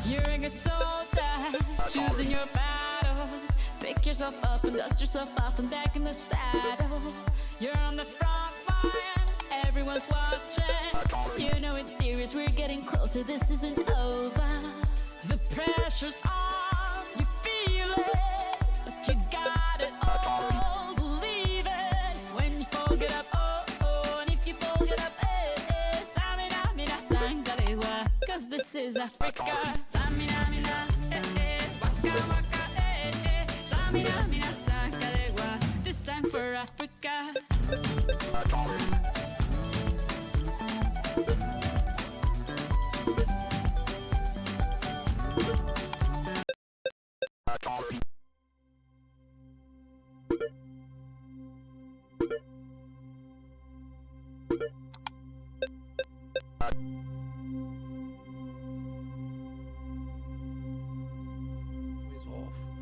You're a good soldier, choosing your battle. Pick yourself up and dust yourself off and back in the saddle. You're on the front line, everyone's watching. You know it's serious, we're getting closer, this isn't over. The pressure's on, you feel it, but you got it all, believe it. When you fall, get up, oh, oh, and if you fall, get up, eh, eh. Tamina, mina, sangalewa, cause this is Africa. Tamina, mina, eh, eh, waka, waka, eh, eh. Tamina, mina, sangalewa, this time for Africa.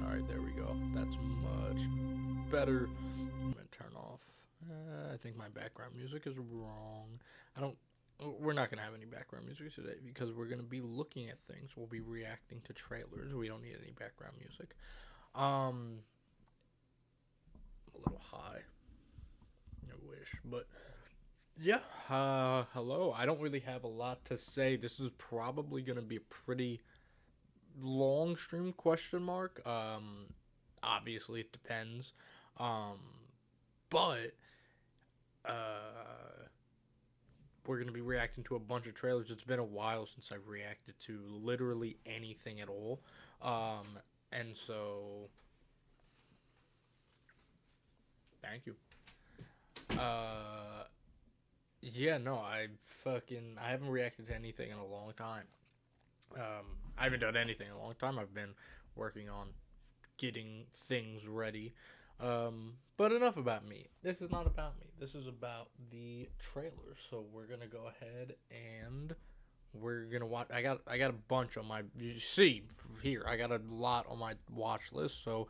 Alright, there we go. That's much better. I'm gonna turn off. I think my background music is wrong. We're not gonna have any background music today because we're gonna be looking at things. We'll be reacting to trailers. We don't need any background music. A little high. I wish, but yeah. Hello. I don't really have a lot to say. This is probably gonna be a pretty long stream, question mark. Obviously it depends. But we're gonna be reacting to a bunch of trailers. It's been a while since I've reacted to literally anything at all. And so thank you. Yeah, no, I haven't reacted to anything in a long time. I haven't done anything in a long time. I've been working on getting things ready. But enough about me. This is not about me. This is about the trailer. So we're gonna go ahead and we're gonna watch. I got a bunch on my. You see here, I got a lot on my watch list. So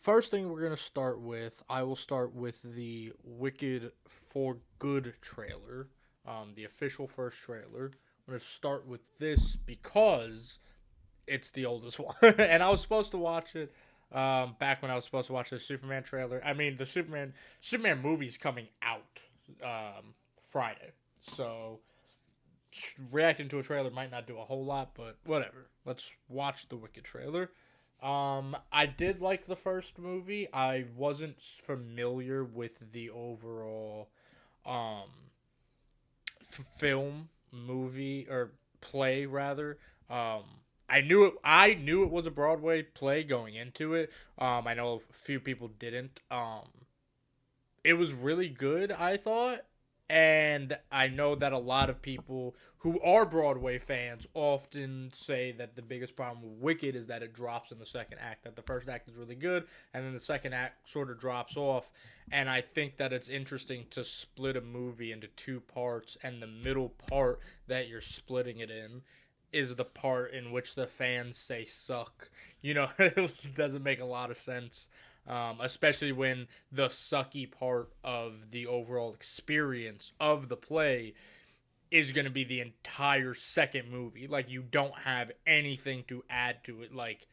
first thing we're gonna start with, I will start with the Wicked for Good trailer, the official first trailer. I'm gonna start with this because it's the oldest one, and I was supposed to watch it back when I was supposed to watch the Superman trailer. I mean, the Superman movie's coming out Friday, so reacting to a trailer might not do a whole lot, but whatever. Let's watch the Wicked trailer. I did like the first movie. I wasn't familiar with the overall film, movie, or play rather. I knew it was a Broadway play going into it. I know a few people didn't. It was really good, I thought. And I know that a lot of people who are Broadway fans often say that the biggest problem with Wicked is that it drops in the second act. That the first act is really good, and then the second act sort of drops off. And I think that it's interesting to split a movie into two parts, and the middle part that you're splitting it in is the part in which the fans say suck. You know, it doesn't make a lot of sense. Especially when the sucky part of the overall experience of the play is going to be the entire second movie. Like, you don't have anything to add to it. Like,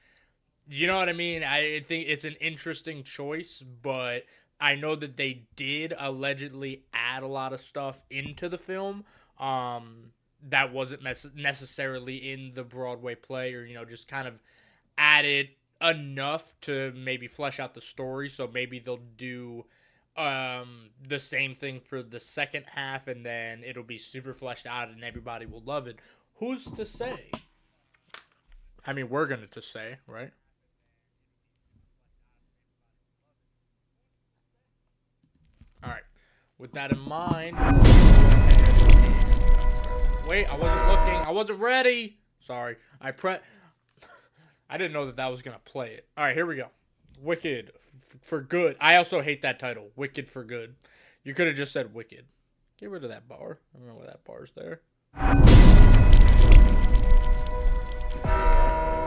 you know what I mean? I think it's an interesting choice, but I know that they did allegedly add a lot of stuff into the film that wasn't necessarily in the Broadway play, or, you know, just kind of added enough to maybe flesh out the story. So maybe they'll do the same thing for the second half, and then it'll be super fleshed out and everybody will love it. Who's to say? I mean, we're going to say, right? All right. With that in mind, wait, I wasn't looking. I wasn't ready. Sorry. I didn't know that was going to play it. All right, here we go. Wicked for Good. I also hate that title. Wicked for Good. You could have just said Wicked. Get rid of that bar. I don't know why that bar's there.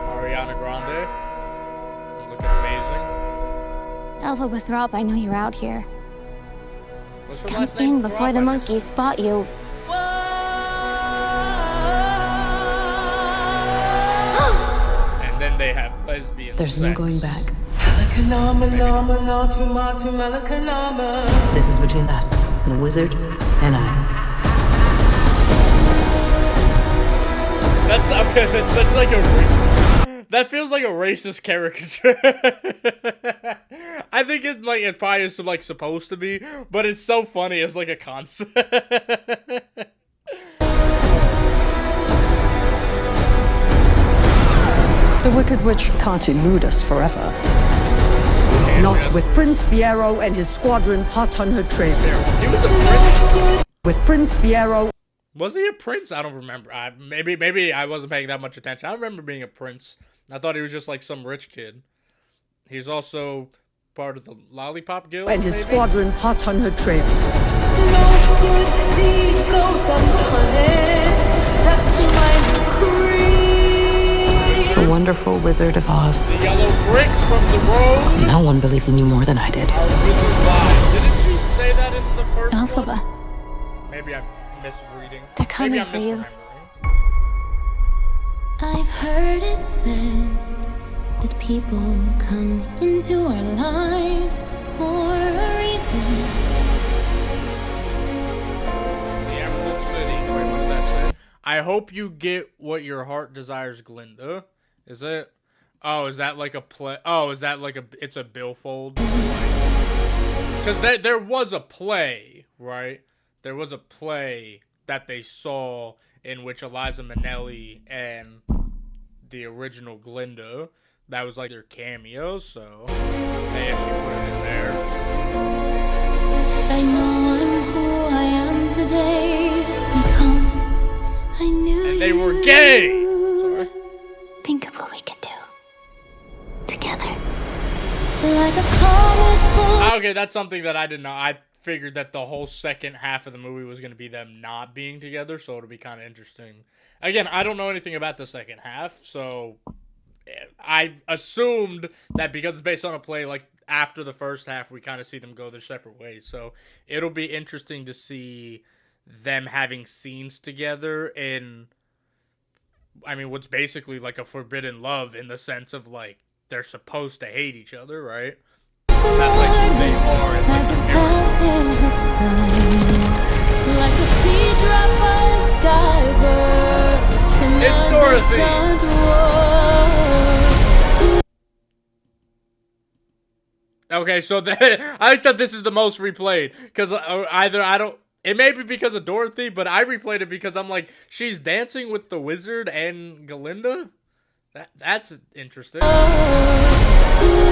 Ariana Grande. Looking amazing. Elva Withrop, I know you're out here. What's her Come last name? in before the monkeys spot you. alien There's sex. no going back. This is between us, the wizard, and I. That's okay. That's such like a. That feels like a racist caricature. I think it like it probably is like supposed to be, but it's so funny as like a concept. The Wicked Witch can't elude us forever. Not with Prince Fiero and his squadron hot on her trail. He was a prince. With Prince Fiero. Was he a prince? I don't remember. Maybe I wasn't paying that much attention. I remember being a prince. I thought he was just like some rich kid. He's also part of the Lollipop Guild. And his squadron hot on her trail. No good deed goes unpunished. That's my creed. The wonderful Wizard of Oz. The yellow bricks from the road. No one believed in you more than I did. Didn't you say that in the first Elphaba, one? Maybe I'm misreading. they're coming Maybe I'm for you. misremembering. I've heard it said that people come into our lives for a reason. The Emerald City. Wait, what does that say? I hope you get what your heart desires, Glinda. Is it? Oh, is that like a play? Oh, is that like a? It's a billfold. Because there was a play, right? There was a play that they saw in which Eliza Minnelli and the original Glinda, that was like their cameo, so I guess you put it in there. I know I'm who I am today because I knew And they were gay! Sorry. Think of what we could do together. Like a comet pull. Okay, that's something that I didn't know. I figured that the whole second half of the movie was going to be them not being together, so it'll be kind of interesting. Again, I don't know anything about the second half, so I assumed that because it's based on a play, like after the first half, we kind of see them go their separate ways. So it'll be interesting to see them having scenes together in, I mean, what's basically like a forbidden love in the sense of like they're supposed to hate each other, right? That's like who they are as As like it a character. passes the sun, like a seed drop by a skybird in It's a Dorothy. distant world. Okay, so I thought this is the most replayed because either I don't. It may be because of Dorothy, but I replayed it because I'm like, she's dancing with the wizard and Galinda. That's interesting. You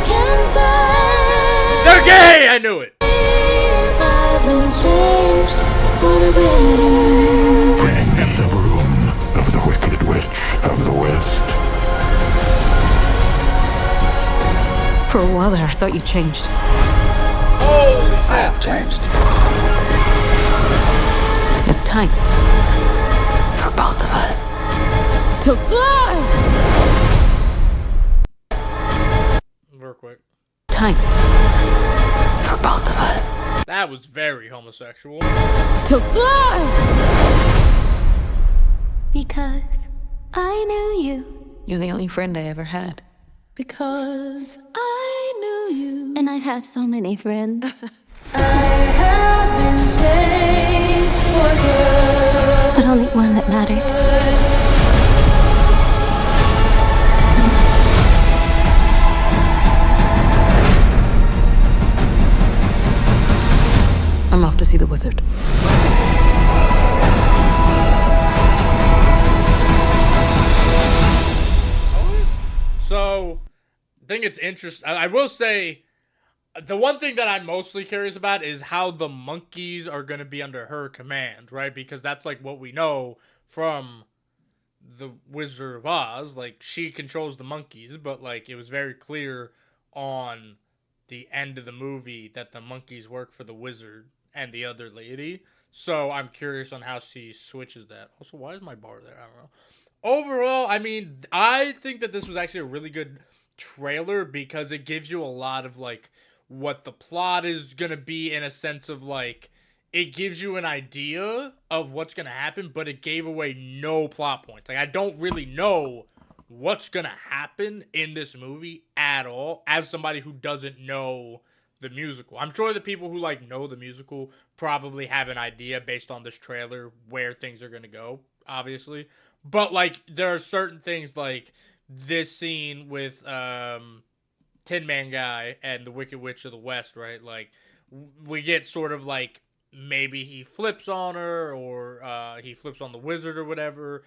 can say They're gay. I knew it. if I've been changed for the better. Bring the broom of the Wicked Witch of the West. For a while there, I thought you changed. Holy I have changed. It's time. For both of us. To fly! real quick. Time. For both of us. That was very homosexual. To fly! Because I knew you. You're the only friend I ever had. Because I knew you. And I've had so many friends. I have been changed for good. But only one that mattered. I'm off to see the wizard. So, I think it's interesting. I will say, the one thing that I'm mostly curious about is how the monkeys are going to be under her command, right? Because that's like what we know from the Wizard of Oz. Like, she controls the monkeys, but like it was very clear on the end of the movie that the monkeys work for the wizard and the other lady. So I'm curious on how she switches that. Also, why is my bar there? I don't know. Overall, I mean, I think that this was actually a really good trailer because it gives you a lot of like what the plot is gonna be, in a sense of like it gives you an idea of what's gonna happen, but it gave away no plot points. Like, I don't really know what's gonna happen in this movie at all as somebody who doesn't know the musical. I'm sure the people who like know the musical probably have an idea based on this trailer where things are gonna go, obviously. But like there are certain things like this scene with Tin Man Guy and the Wicked Witch of the West, right? Like we get sort of like maybe he flips on her or he flips on the wizard or whatever.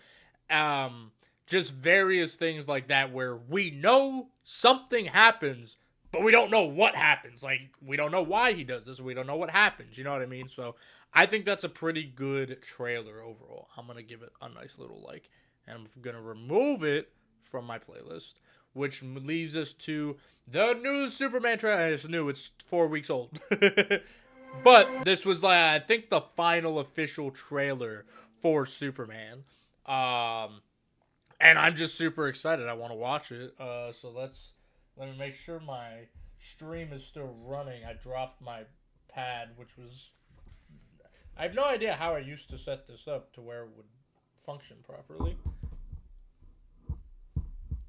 Um, just various things like that where we know something happens, but we don't know what happens. Like we don't know why he does this. We don't know what happens. You know what I mean? So I think that's a pretty good trailer overall. I'm gonna give it a nice little like, and I'm gonna remove it from my playlist, which leaves us to the new Superman trailer. It's new. It's 4 weeks old. But this was like I think the final official trailer for Superman. Um and I'm just super excited. I want to watch it. So let me make sure my stream is still running. I dropped my pad, which was I have no idea how I used to set this up to where it would function properly.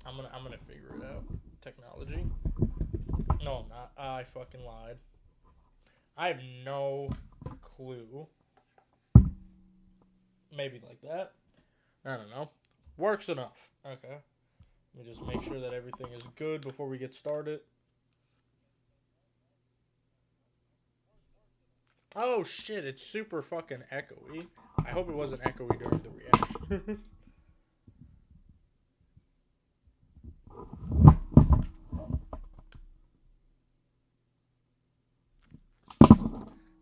I'm gonna figure it out. Technology. No, I'm not. I fucking lied. I have no clue. Maybe like that. I don't know. Works enough. Okay. Let me just make sure that everything is good before we get started. Oh shit, it's super fucking echoey. I hope it wasn't echoey during the reaction.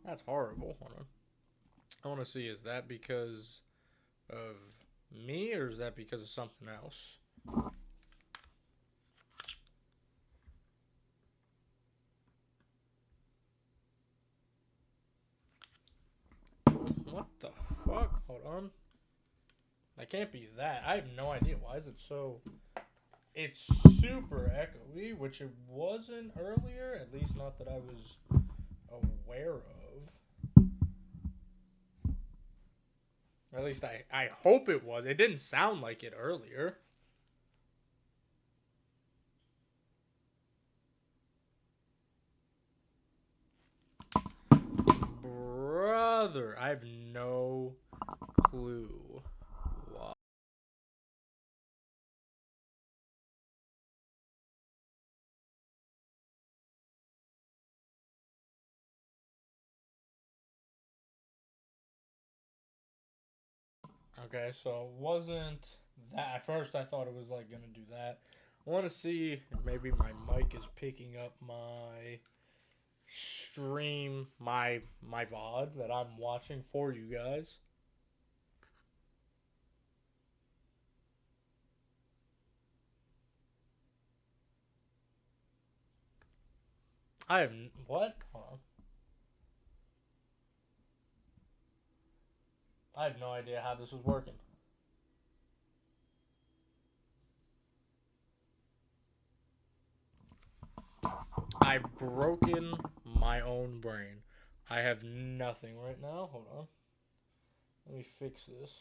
That's horrible. Hold on. I want to see, is that because of me or is that because of something else? What the fuck? Hold on. That can't be that. I have no idea. Why is it so... It's super echoey, which it wasn't earlier. At least not that I was aware of. At least I hope it was. It didn't sound like it earlier. Brother, I have no clue why. Okay, so it wasn't that. At first, I thought it was like gonna do that. I want to see if maybe my mic is picking up my stream, my VOD that I'm watching for you guys. I have what? Hold on. I have no idea how this is working. I've broken my own brain. I have nothing right now. Hold on. Let me fix this.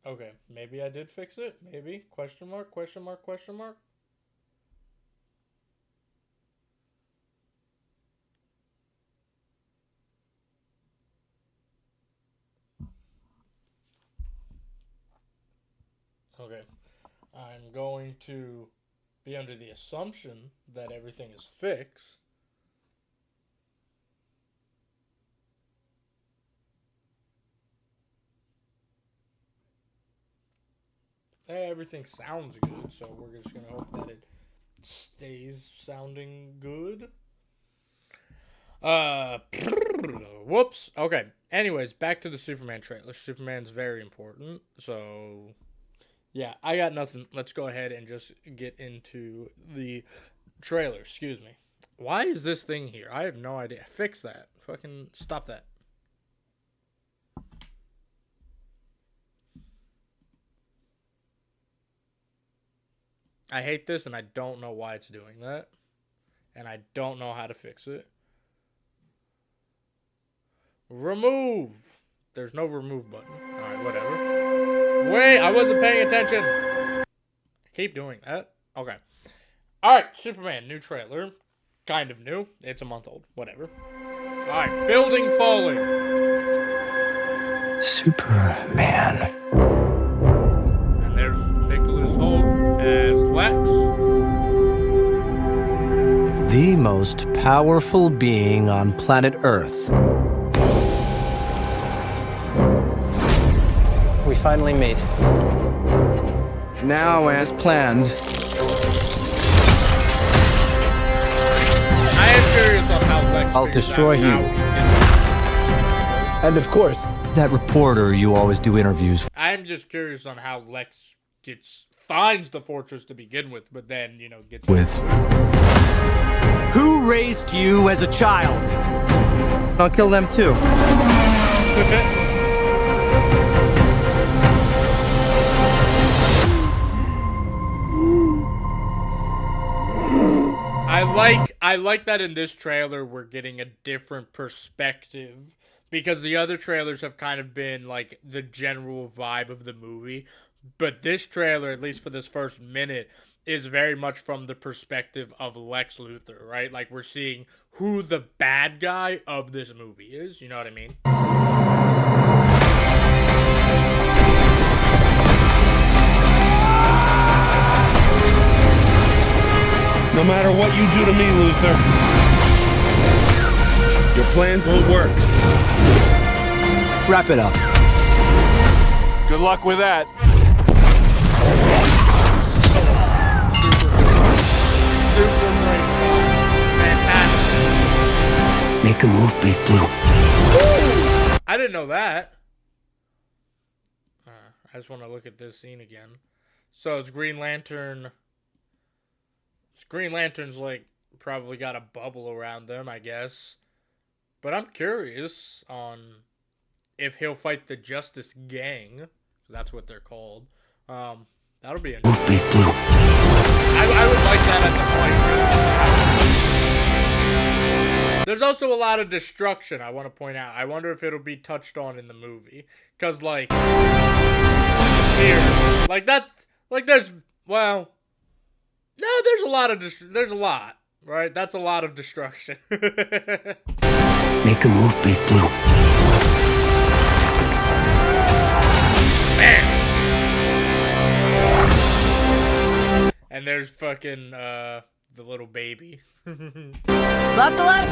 Okay, maybe I did fix it. Maybe. Question mark, question mark, question mark. Okay. I'm going to be under the assumption that everything is fixed. Everything sounds good, so we're just going to hope that it stays sounding good. Whoops. Okay. Anyways, back to the Superman trailer. Superman's very important. So, yeah, I got nothing. Let's go ahead and just get into the trailer. Excuse me. Why is this thing here? I have no idea. Fix that. Fucking stop that. I hate this and I don't know why it's doing that. And I don't know how to fix it. Remove. There's no remove button. Alright, whatever. Wait, I wasn't paying attention. Keep doing that. Okay. Alright, Superman, new trailer. Kind of new. It's a month old. Whatever. Alright, building falling. Superman. And there's Nicholas Hoult as Lex. The most powerful being on planet Earth. We finally meet. Now, as planned. I am curious on how Lex I'll figures destroy out you. how he And of course, that reporter you always do interviews I'm just curious on how Lex finds the fortress to begin with, but then, gets with. Who raised you as a child? I'll kill them too. I like that in this trailer we're getting a different perspective, because the other trailers have kind of been like the general vibe of the movie, but this trailer, at least for this first minute, is very much from the perspective of Lex Luthor, right? Like, we're seeing who the bad guy of this movie is, you know what I mean? No matter what you do to me, Luthor, your plans won't work. Wrap it up. Good luck with that. Super great. Fantastic. Make a move, Big Blue. I didn't know that. I just want to look at this scene again. So it's Green Lantern. Green Lantern's like probably got a bubble around them, I guess. But I'm curious on if he'll fight the Justice Gang, 'cause that's what they're called. That'll be interesting. Big Blue. I would like that at the point. There's also a lot of destruction, I want to point out. I wonder if it'll be touched on in the movie. Because, like, here, like, that, like, there's, well, no, there's a lot of, there's a lot, right? That's a lot of destruction. Make a move, Big Blue. Bam! And there's fucking, the little baby. Buckle up!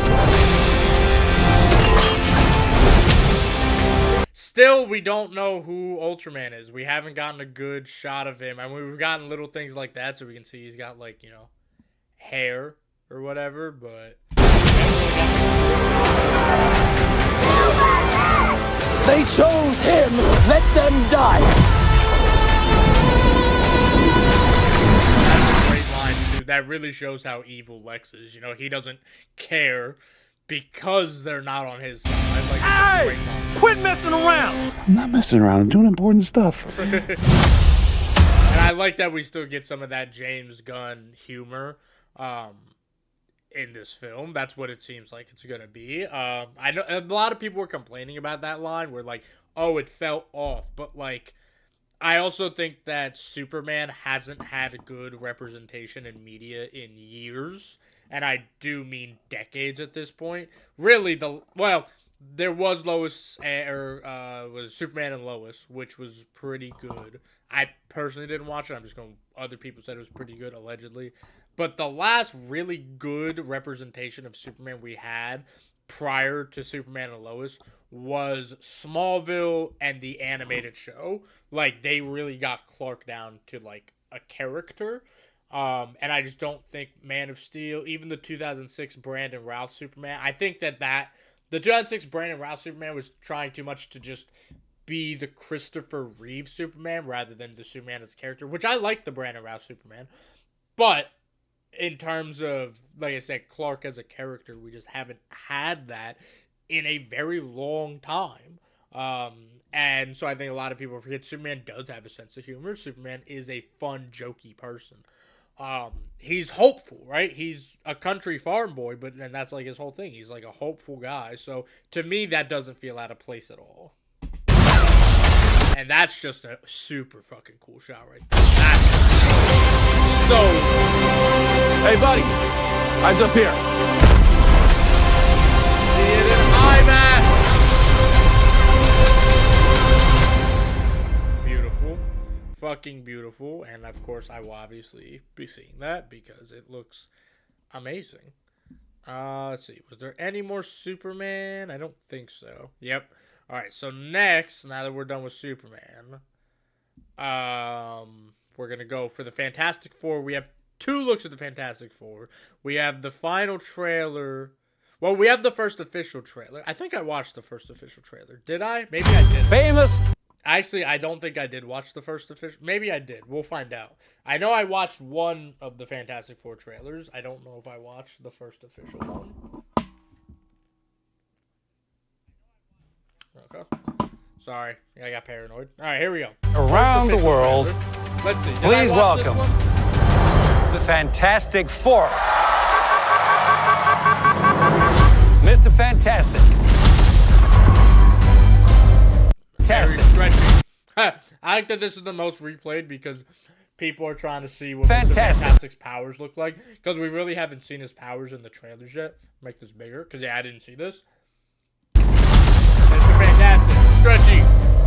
Still, we don't know who Ultraman is. We haven't gotten a good shot of him. I mean, we've gotten little things like that, so we can see he's got, like, hair or whatever, but... They chose him. Let them die. That's a great line, too. That really shows how evil Lex is. He doesn't care because they're not on his side. Like, it's a great line. Quit messing around! I'm not messing around. I'm doing important stuff. And I like that we still get some of that James Gunn humor in this film. That's what it seems like it's gonna be. I know a lot of people were complaining about that line where, like, oh, it felt off, but, like, I also think that Superman hasn't had a good representation in media in years, and I do mean decades at this point. Really, there was was Superman and Lois, which was pretty good. I personally didn't watch it. Other people said it was pretty good, allegedly. But the last really good representation of Superman we had prior to Superman and Lois was Smallville and the animated show. Like, they really got Clark down to, like, a character. And I just don't think Man of Steel, even the 2006 Brandon Routh Superman, I think that the 2006 Brandon Routh Superman was trying too much to just be the Christopher Reeve Superman rather than the Superman as a character, which I like the Brandon Routh Superman. But in terms of, like I said, Clark as a character, we just haven't had that in a very long time. And so I think a lot of people forget Superman does have a sense of humor. Superman is a fun, jokey person. he's hopeful, right? He's a country farm boy, but then that's like his whole thing. He's like a hopeful guy. So to me, that doesn't feel out of place at all. And that's just a super fucking cool shot right there. That's so. Hey, buddy. Eyes up here. See it in IMAX. Beautiful. Fucking beautiful. And of course, I will obviously be seeing that because it looks amazing. Let's see. Was there any more Superman? I don't think so. Yep. All right, so next, now that we're done with Superman, we're going to go for the Fantastic Four. We have 2 looks at the Fantastic Four. We have the final trailer. Well, we have the first official trailer. I think I watched the first official trailer. Did I? Maybe I did. Famous. Actually, I don't think I did watch the first official. Maybe I did. We'll find out. I know I watched one of the Fantastic Four trailers. I don't know if I watched the first official one. Okay. Sorry, I got paranoid. All right, here we go. Around the world, let's see. please welcome the Fantastic Four. Mr. Fantastic. Very stretchy. I like that this is the most replayed because people are trying to see what Mr. Fantastic's powers look like. Because we really haven't seen his powers in the trailers yet. Make this bigger. Because, yeah, I didn't see this. Mr. Fantastic. Stretchy.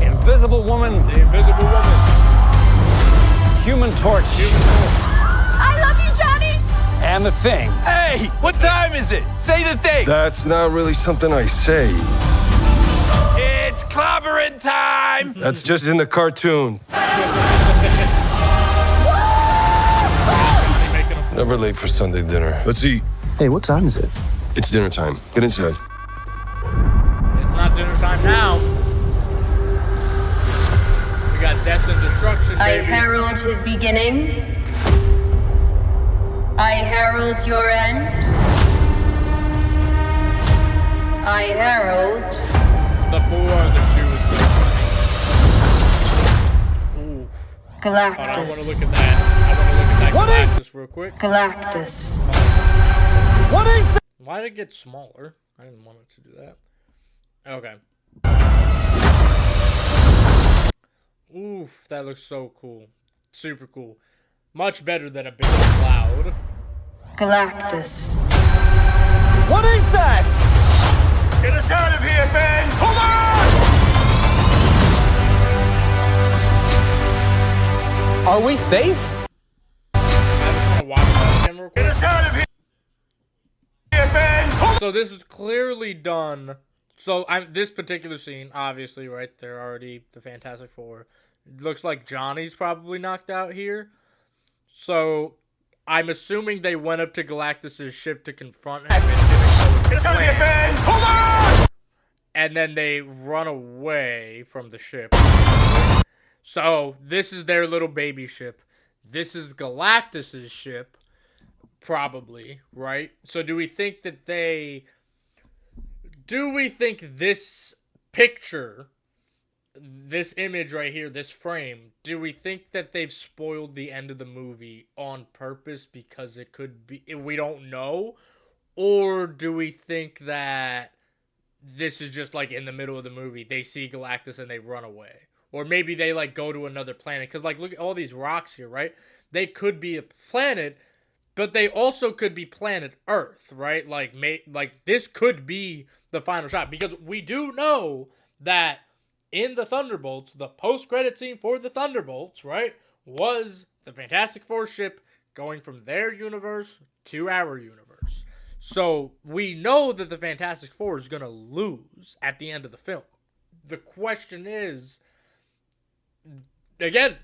Invisible Woman. The Invisible Woman. Human Torch. I love you, Johnny! And the Thing. Hey, what time is it? Say the thing. That's not really something I say. It's clobbering time. That's just in the cartoon. Never late for Sunday dinner. Let's eat. Hey, what time is it? It's dinner time. Get inside. It's not dinner time now. We got death and destruction, I baby. herald his beginning. I herald your end. I herald. The boar on the shoe is so funny. Ooh. Galactus. Hold on, I want to look at that. I want to look at that Galactus real quick. Galactus. What is that? Why did it get smaller? I didn't want it to do that. Okay. Oof, that looks so cool. Super cool. Much better than a big cloud. Galactus. What is that? Get us out of here, Ben. Hold on! Are we safe? I just want to watch that again real quick. Get us out of here, Ben. So this is clearly done. So this particular scene, obviously, right there already, the Fantastic Four. It looks like Johnny's probably knocked out here. So I'm assuming they went up to Galactus' ship to confront him and didn't go with the plan. Hold on! And then they run away from the ship. So this is their little baby ship. This is Galactus' ship, probably, right? So do we think that this picture, this image right here, this frame, do we think that they've spoiled the end of the movie on purpose because it could be, we don't know? Or do we think that this is just like in the middle of the movie, they see Galactus and they run away? Or maybe they like go to another planet. Because like, look at all these rocks here, right? They could be a planet, but they also could be planet Earth, right? Like this could be the final shot. Because we do know that in the Thunderbolts, the post-credit scene for the Thunderbolts, right, was the Fantastic Four ship going from their universe to our universe. So we know that the Fantastic Four is going to lose at the end of the film. The question is, again,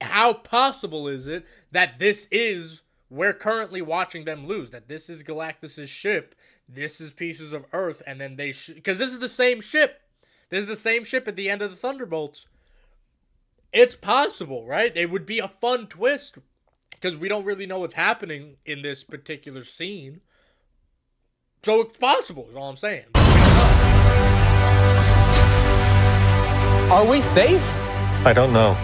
how possible is it that this is, we're currently watching them lose, that this is Galactus' ship, this is pieces of Earth, and then they, because this is the same ship. This is the same ship at the end of the Thunderbolts. It's possible, right? It would be a fun twist because we don't really know what's happening in this particular scene. So it's possible, is all I'm saying. Are we safe? I don't know.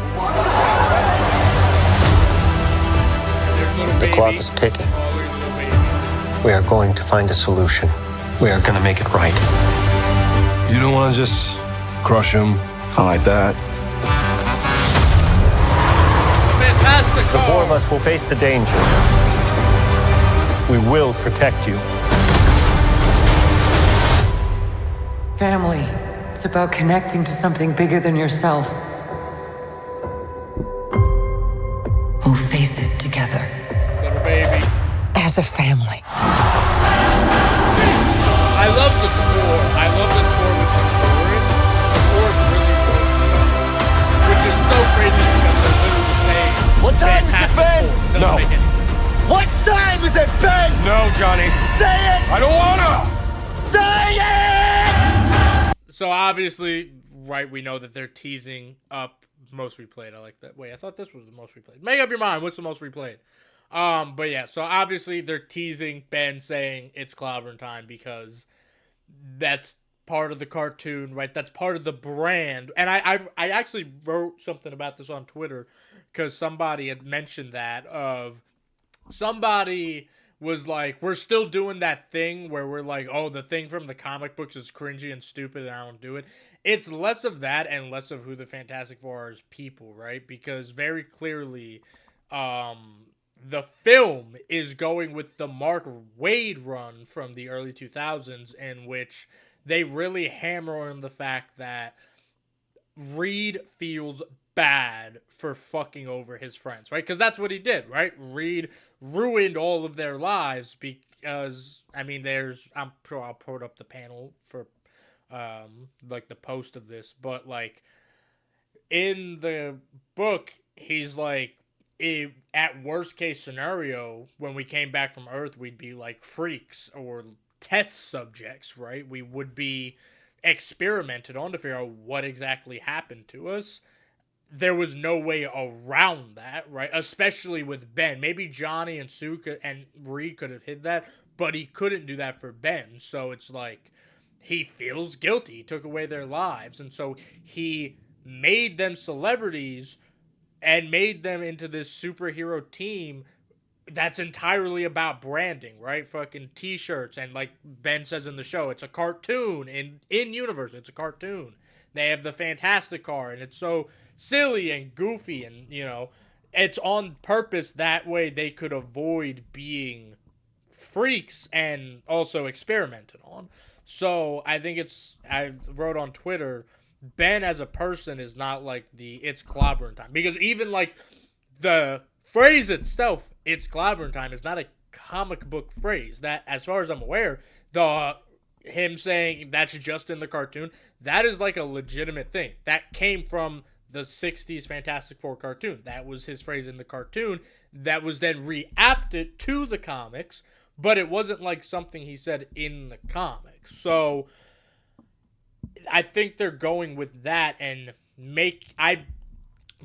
There's little The baby. clock is ticking. Oh, look at the little baby. We are going to find a solution. We are going to make it right. You don't want to just crush him? I like that. Fantastic. The four of us will face the danger. We will protect you. Family. It's about connecting to something bigger than yourself. We'll face it together. Little baby. As a family. I love the score. I love the score with the chorus. The score is really good. Which is so crazy because they're literally saying What time is it, Ben? Doesn't No. make any sense. What time is it, Ben? No, Johnny. Say it! I don't wanna! Say it! So obviously, right, we know that they're teasing up most replayed. I like that. Wait, I thought this was the most replayed. Make up your mind. What's the most replayed? But yeah, so obviously they're teasing Ben saying it's clobbering time because that's part of the cartoon, right? That's part of the brand. And I actually wrote something about this on Twitter because somebody had mentioned that of somebody was like, we're still doing that thing where we're like, oh, the thing from the comic books is cringy and stupid and I don't do it. It's less of that and less of who the Fantastic Four are as people, right? Because very clearly, the film is going with the Mark Waid run from the early 2000s in which they really hammer on the fact that Reed feels bad for fucking over his friends, right? Because that's what he did, right? Reed ruined all of their lives because, I mean, I'm sure I'll put up the panel for, like, the post of this, but, like, in the book, he's like, at worst case scenario, when we came back from Earth, we'd be like freaks or test subjects, right? We would be experimented on to figure out what exactly happened to us. There was no way around that, right? Especially with Ben. Maybe Johnny and Sue and Reed could have hid that, but he couldn't do that for Ben. So it's like he feels guilty. He took away their lives. And so he made them celebrities and made them into this superhero team that's entirely about branding, right? Fucking t-shirts, and like Ben says in the show, it's a cartoon. In universe, it's a cartoon. They have the Fantastic Car, and it's so silly and goofy, and, you know, it's on purpose. That way they could avoid being freaks and also experimented on. So I think I wrote on Twitter, Ben as a person is not like it's clobbering time. Because even like the phrase itself, it's clobbering time, is not a comic book phrase. That, as far as I'm aware, him saying that's just in the cartoon, that is like a legitimate thing. That came from the 60s Fantastic Four cartoon. That was his phrase in the cartoon that was then reacted to the comics, but it wasn't like something he said in the comics. So I think they're going with that and I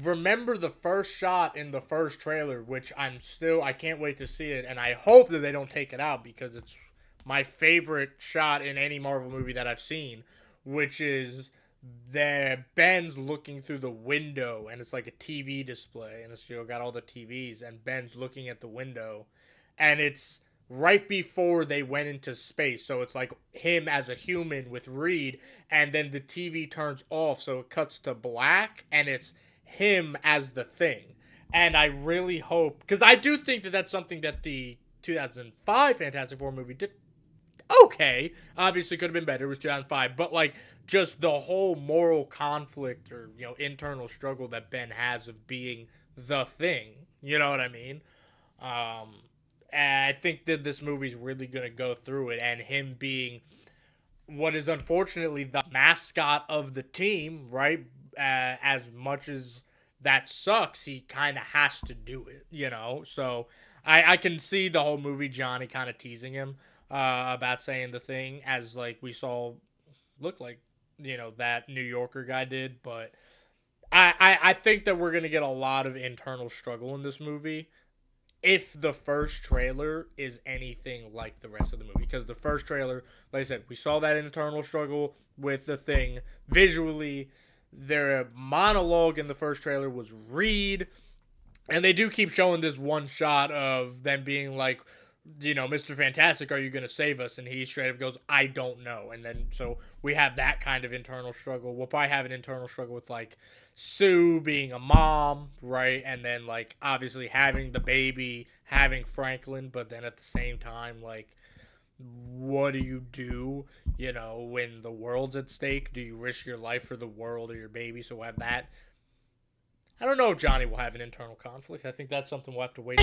remember the first shot in the first trailer, which I can't wait to see it, and I hope that they don't take it out because it's my favorite shot in any Marvel movie that I've seen, which is Ben's looking through the window, and it's like a TV display, and it's got all the TVs, and Ben's looking at the window, and it's right before they went into space, so it's like him as a human with Reed, and then the TV turns off, so it cuts to black, and it's him as the Thing. And I really hope, because I do think that that's something that the 2005 Fantastic Four movie did okay. Obviously could have been better. It was 2005, but like just the whole moral conflict or, you know, internal struggle that Ben has of being the Thing. You know what I mean? And I think that this movie's really going to go through it, and him being what is unfortunately the mascot of the team, right? As much as that sucks, he kind of has to do it, you know? So I can see the whole movie Johnny kind of teasing him about saying the Thing, as like we saw look like, you know, that New Yorker guy did. But I think that we're going to get a lot of internal struggle in this movie if the first trailer is anything like the rest of the movie. Because the first trailer, like I said, we saw that internal struggle with the Thing visually. Their monologue in the first trailer was Reed And they do keep showing this one shot of them being like, you know, Mr. Fantastic, are you going to save us? And he straight up goes, I don't know. And then, so we have that kind of internal struggle. We'll probably have an internal struggle with, like, Sue being a mom, right? And then, like, obviously having the baby, having Franklin, but then at the same time, like, what do, you know, when the world's at stake? Do you risk your life for the world or your baby? So we'll have that. I don't know if Johnny will have an internal conflict. I think that's something we'll have to wait.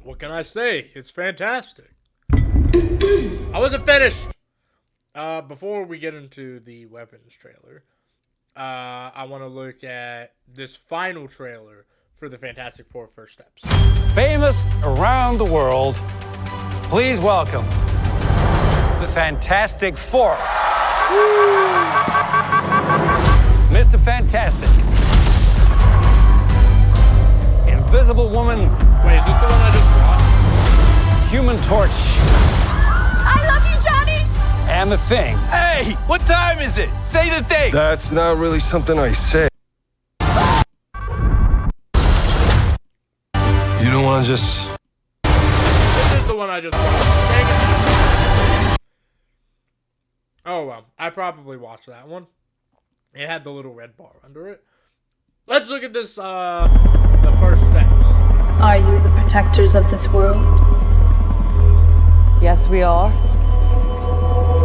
What can I say? It's fantastic. I wasn't finished. Before we get into the weapons trailer, I want to look at this final trailer for the Fantastic Four First Steps. Famous around the world, please welcome the Fantastic Four. Mr. Fantastic. Invisible Woman. Wait, is this the one I just watched? Human Torch. I love you, Johnny! And the Thing. Hey, what time is it? Say the date. That's not really something I say. You don't want to just... This is the one I just watched. Oh, well. I probably watched that one. It had the little red bar under it. Let's look at this, the first steps. Are you the protectors of this world? Yes, we are.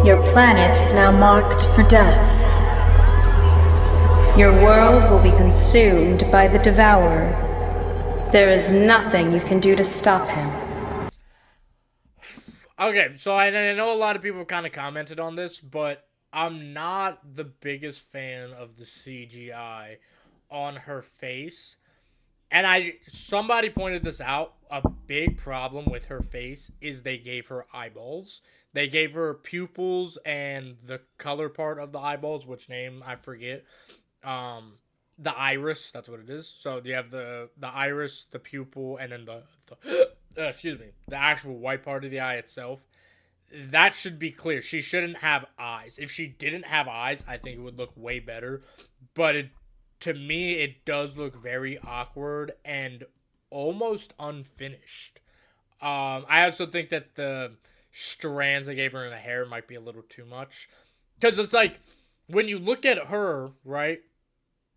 Your planet is now marked for death. Your world will be consumed by the Devourer. There is nothing you can do to stop him. Okay, so I know a lot of people kind of commented on this, but I'm not the biggest fan of the CGI on her face. And somebody pointed this out. A big problem with her face is they gave her eyeballs. They gave her pupils and the color part of the eyeballs, which name I forget. The iris, that's what it is. So you have the iris, the pupil, and then the excuse me, the actual white part of the eye itself. That should be clear. She shouldn't have eyes. If she didn't have eyes, I think it would look way better. But to me, it does look very awkward and almost unfinished. I also think that the strands they gave her in the hair might be a little too much. Because it's like, when you look at her, right,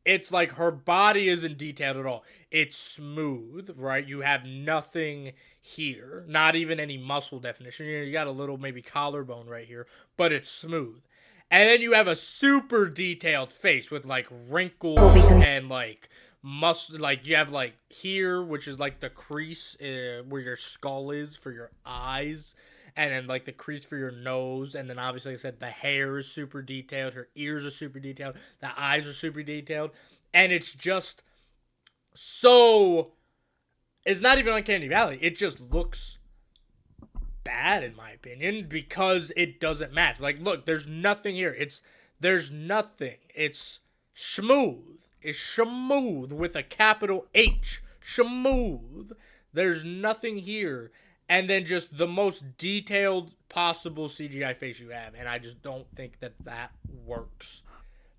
it's like her body isn't detailed at all. It's smooth, right? You have nothing here. Not even any muscle definition. You got a little maybe collarbone right here, but it's smooth. And then you have a super detailed face with like wrinkles and like muscle. Like you have like here, which is like the crease where your skull is for your eyes. And then, like, the crease for your nose. And then, obviously, like I said, the hair is super detailed. Her ears are super detailed. The eyes are super detailed. And it's just so... It's not even Uncanny Valley. It just looks bad, in my opinion, because it doesn't match. Like, look, there's nothing here. There's nothing. It's smooth. It's smooth with a capital H. Smooth. There's nothing here. And then just the most detailed possible CGI face you have. And I just don't think that works.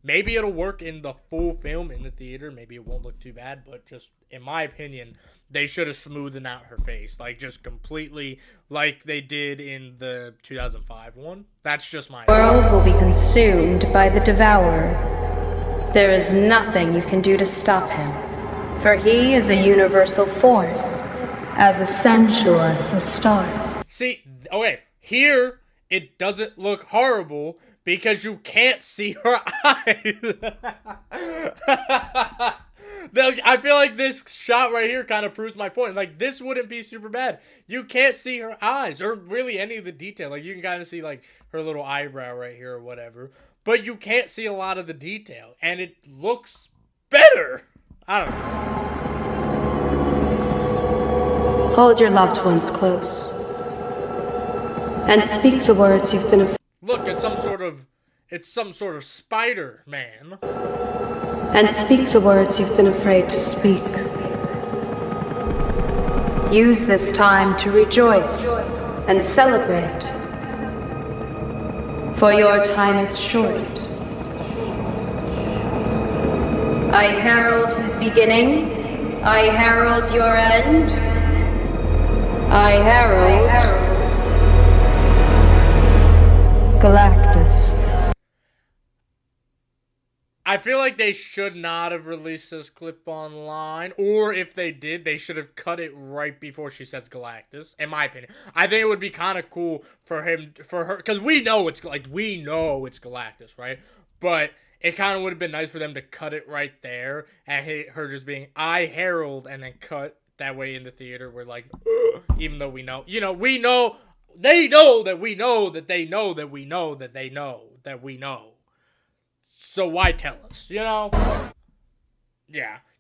Maybe it'll work in the full film in the theater. Maybe it won't look too bad. But just, in my opinion, they should have smoothed out her face. Like, just completely like they did in the 2005 one. That's just my opinion. The world will be consumed by the Devourer. There is nothing you can do to stop him. For he is a universal force. As essential as the stars. See, okay, here it doesn't look horrible because you can't see her eyes. I feel like this shot right here kind of proves my point. Like, this wouldn't be super bad. You can't see her eyes or really any of the detail. Like, you can kind of see, like, her little eyebrow right here or whatever. But you can't see a lot of the detail. And it looks better. I don't know. Hold your loved ones close. And speak the words you've been afraid. Look, it's some sort of Spider-Man. And speak the words you've been afraid to speak. Use this time to rejoice and celebrate. For your time is short. I herald his beginning. I herald your end. I herald Galactus. I feel like they should not have released this clip online, or if they did, they should have cut it right before she says Galactus, in my opinion. I think it would be kind of cool for her, because we know it's Galactus, right? But it kind of would have been nice for them to cut it right there, and her just being, I herald, and then cut that way in the theater, we're like, even though we know, we know, they know that we know that they know that we know that they know that we know. So why tell us, Yeah.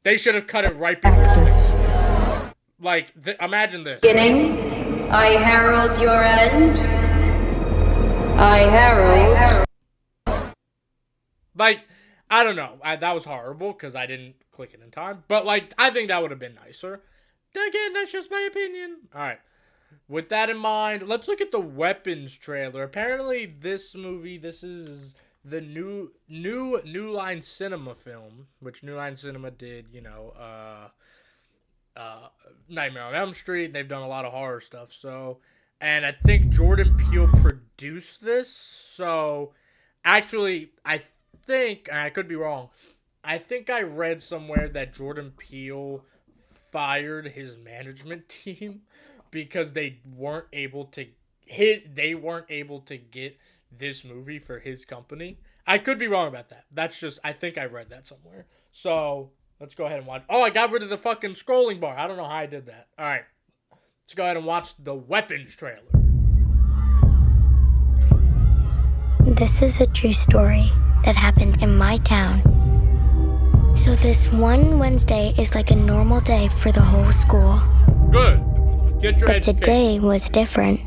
They should have cut it right before. Like, imagine this. Beginning, I herald your end. I herald. Like, I don't know. That was horrible because I didn't click it in time. But, like, I think that would have been nicer. Again, that's just my opinion. Alright. With that in mind, let's look at the Weapons trailer. Apparently, this is the new New Line Cinema film, which New Line Cinema did, Nightmare on Elm Street. They've done a lot of horror stuff. So, and I think Jordan Peele produced this. So, actually, I think, and I could be wrong, I think I read somewhere that Jordan Peele fired his management team because they weren't able to get this movie for his company. I could be wrong about that. I think I read that somewhere. So, let's go ahead and watch. Oh, I got rid of the fucking scrolling bar. I don't know how I did that. Alright. Let's go ahead and watch the Weapons trailer. This is a true story that happened in my town. So this one Wednesday is like a normal day for the whole school. Good. Get your But education. today was different.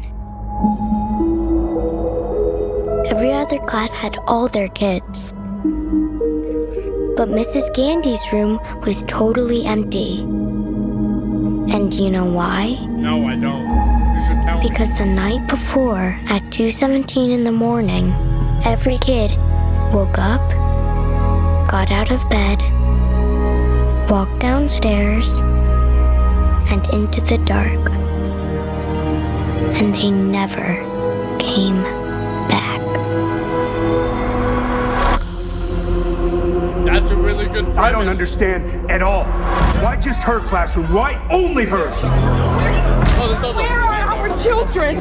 Every other class had all their kids. But Mrs. Gandy's room was totally empty. And you know why? No, I don't. You should tell me. Because the night before, at 2:17 in the morning, every kid woke up, got out of bed, walked downstairs, and into the dark. And they never came back. That's a really good premise. I don't understand at all. Why just her classroom? Why only hers? Where are our children?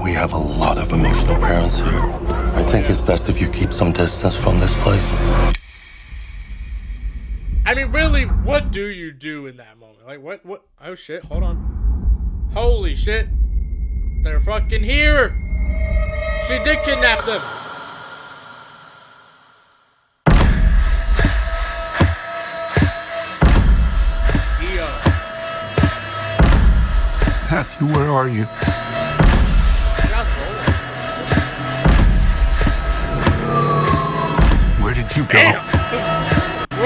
We have a lot of emotional parents here. I think it's best if you keep some distance from this place. I mean, really, what do you do in that moment? Like, what? Oh, shit, hold on. Holy shit. They're fucking here. She did kidnap them. Matthew, where are you? Where did you go?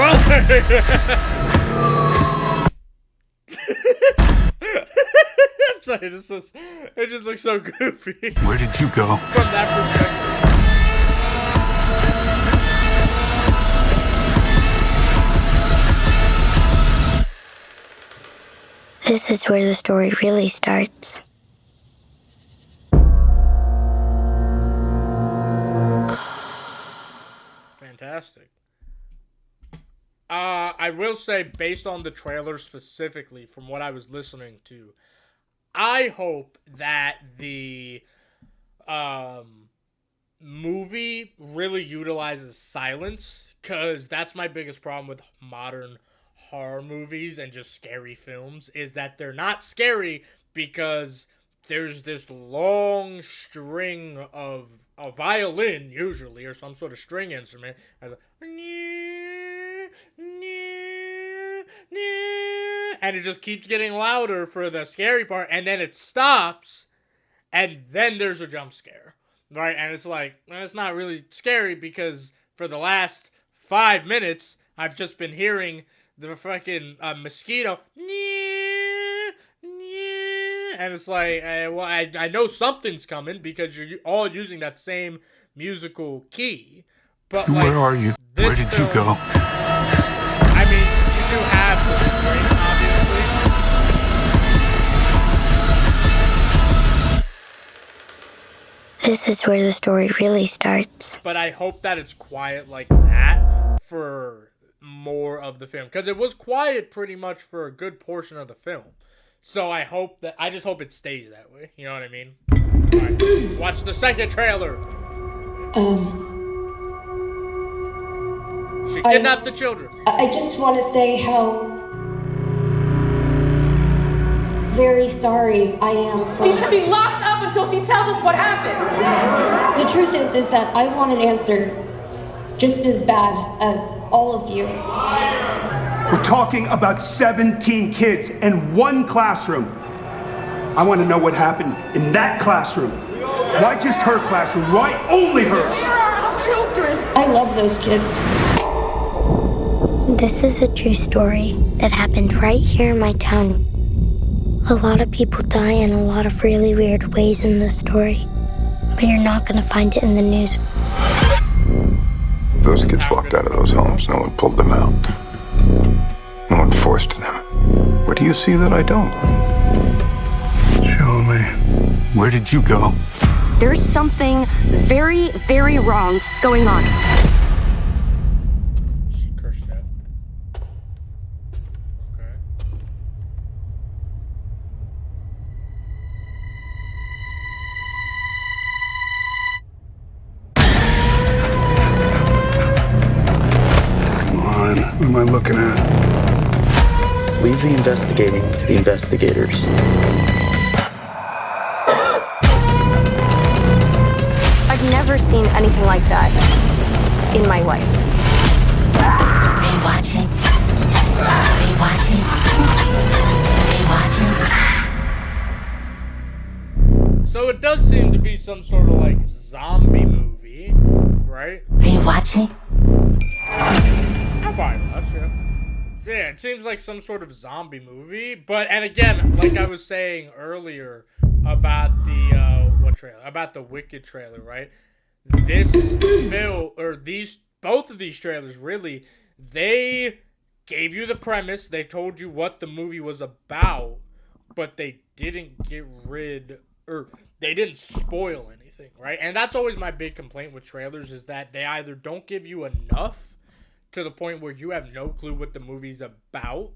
I'm sorry, it just looks so goofy. Where did you go? From that perspective. This is where the story really starts. Fantastic. I will say, based on the trailer specifically, from what I was listening to, I hope that the movie really utilizes silence, because that's my biggest problem with modern horror movies and just scary films, is that they're not scary because there's this long string of a violin, usually, or some sort of string instrument, and it just keeps getting louder for the scary part, and then it stops, and then there's a jump scare, right? And it's like, well, it's not really scary because for the last 5 minutes, I've just been hearing the fucking mosquito And it's like, well, I know something's coming because you're all using that same musical key. But like, where are you? Where did you go? I mean, you do have the string, obviously. This is where the story really starts. But I hope that it's quiet like that for more of the film. Because it was quiet pretty much for a good portion of the film. So I just hope it stays that way. You know what I mean? Alright, watch the second trailer. She kidnapped the children. I just want to say how very sorry I am for... She should be locked up until she tells us what happened. The truth is that I want an answer just as bad as all of you. We're talking about 17 kids in one classroom. I want to know what happened in that classroom. Why just her classroom? Why only her? They're our children. I love those kids. This is a true story that happened right here in my town. A lot of people die in a lot of really weird ways in this story, but you're not going to find it in the news. Those kids walked out of those homes. No one pulled them out. No one forced them. What do you see that I don't? Show me. Where did you go? There's something very, very wrong going on. She cursed that. Okay. Come on. What am I looking at? Leave the investigating to the investigators. I've never seen anything like that in my life. Rewatching. Rewatching. So it does seem to be some sort of like zombie movie, right? Rewatching. I'm fine with that shit. Yeah, it seems like some sort of zombie movie, and again, like I was saying earlier about the what trailer? About the Wicked trailer, right? This film, or both of these trailers, really, they gave you the premise, they told you what the movie was about, but they didn't they didn't spoil anything, right? And that's always my big complaint with trailers, is that they either don't give you enough to the point where you have no clue what the movie's about,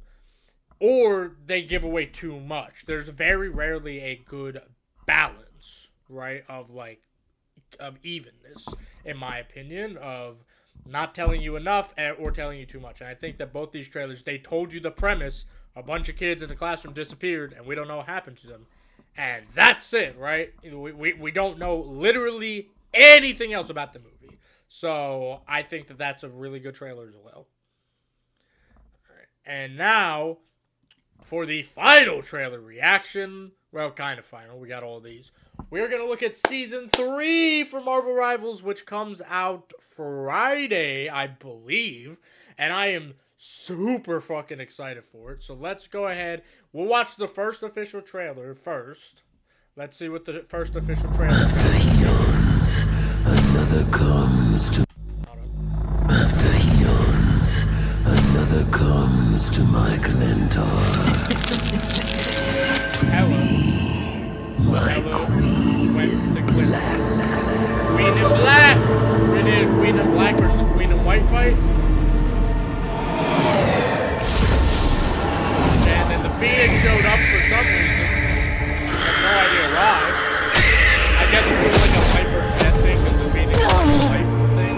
or they give away too much. There's very rarely a good balance, right, of evenness, in my opinion, of not telling you enough or telling you too much. And I think that both these trailers, they told you the premise, a bunch of kids in the classroom disappeared, and we don't know what happened to them. And that's it, right? We don't know literally anything else about the movie. So I think that that's a really good trailer as well. All right. And now, for the final trailer reaction, well, kind of final, we got all these. We're going to look at Season 3 for Marvel Rivals, which comes out Friday, I believe. And I am super fucking excited for it. So let's go ahead. We'll watch the first official trailer first. Let's see what the first official trailer is. After yawns, another comes to... After yawns, another comes to my Linktr. To me, my queen in black. Queen in black! We did Queen in black versus Queen in white fight. And then the Phoenix showed up for some reason. I have no idea why. I guess we're doing like a hyper death thing because the Phoenix is like a hyper thing.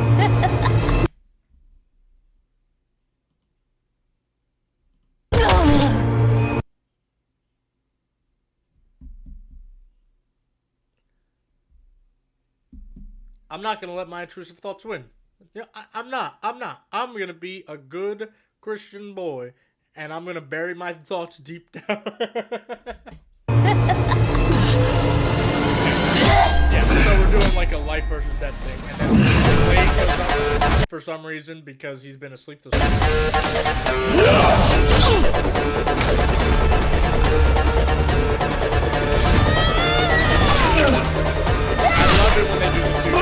I'm not going to let my intrusive thoughts win. Yeah, I'm not. I'm going to be a good Christian boy, and I'm going to bury my thoughts deep down. Yeah, so we're doing like a life versus death thing. And then Blade goes up for some reason because he's been asleep this whole time. love it when they do the two.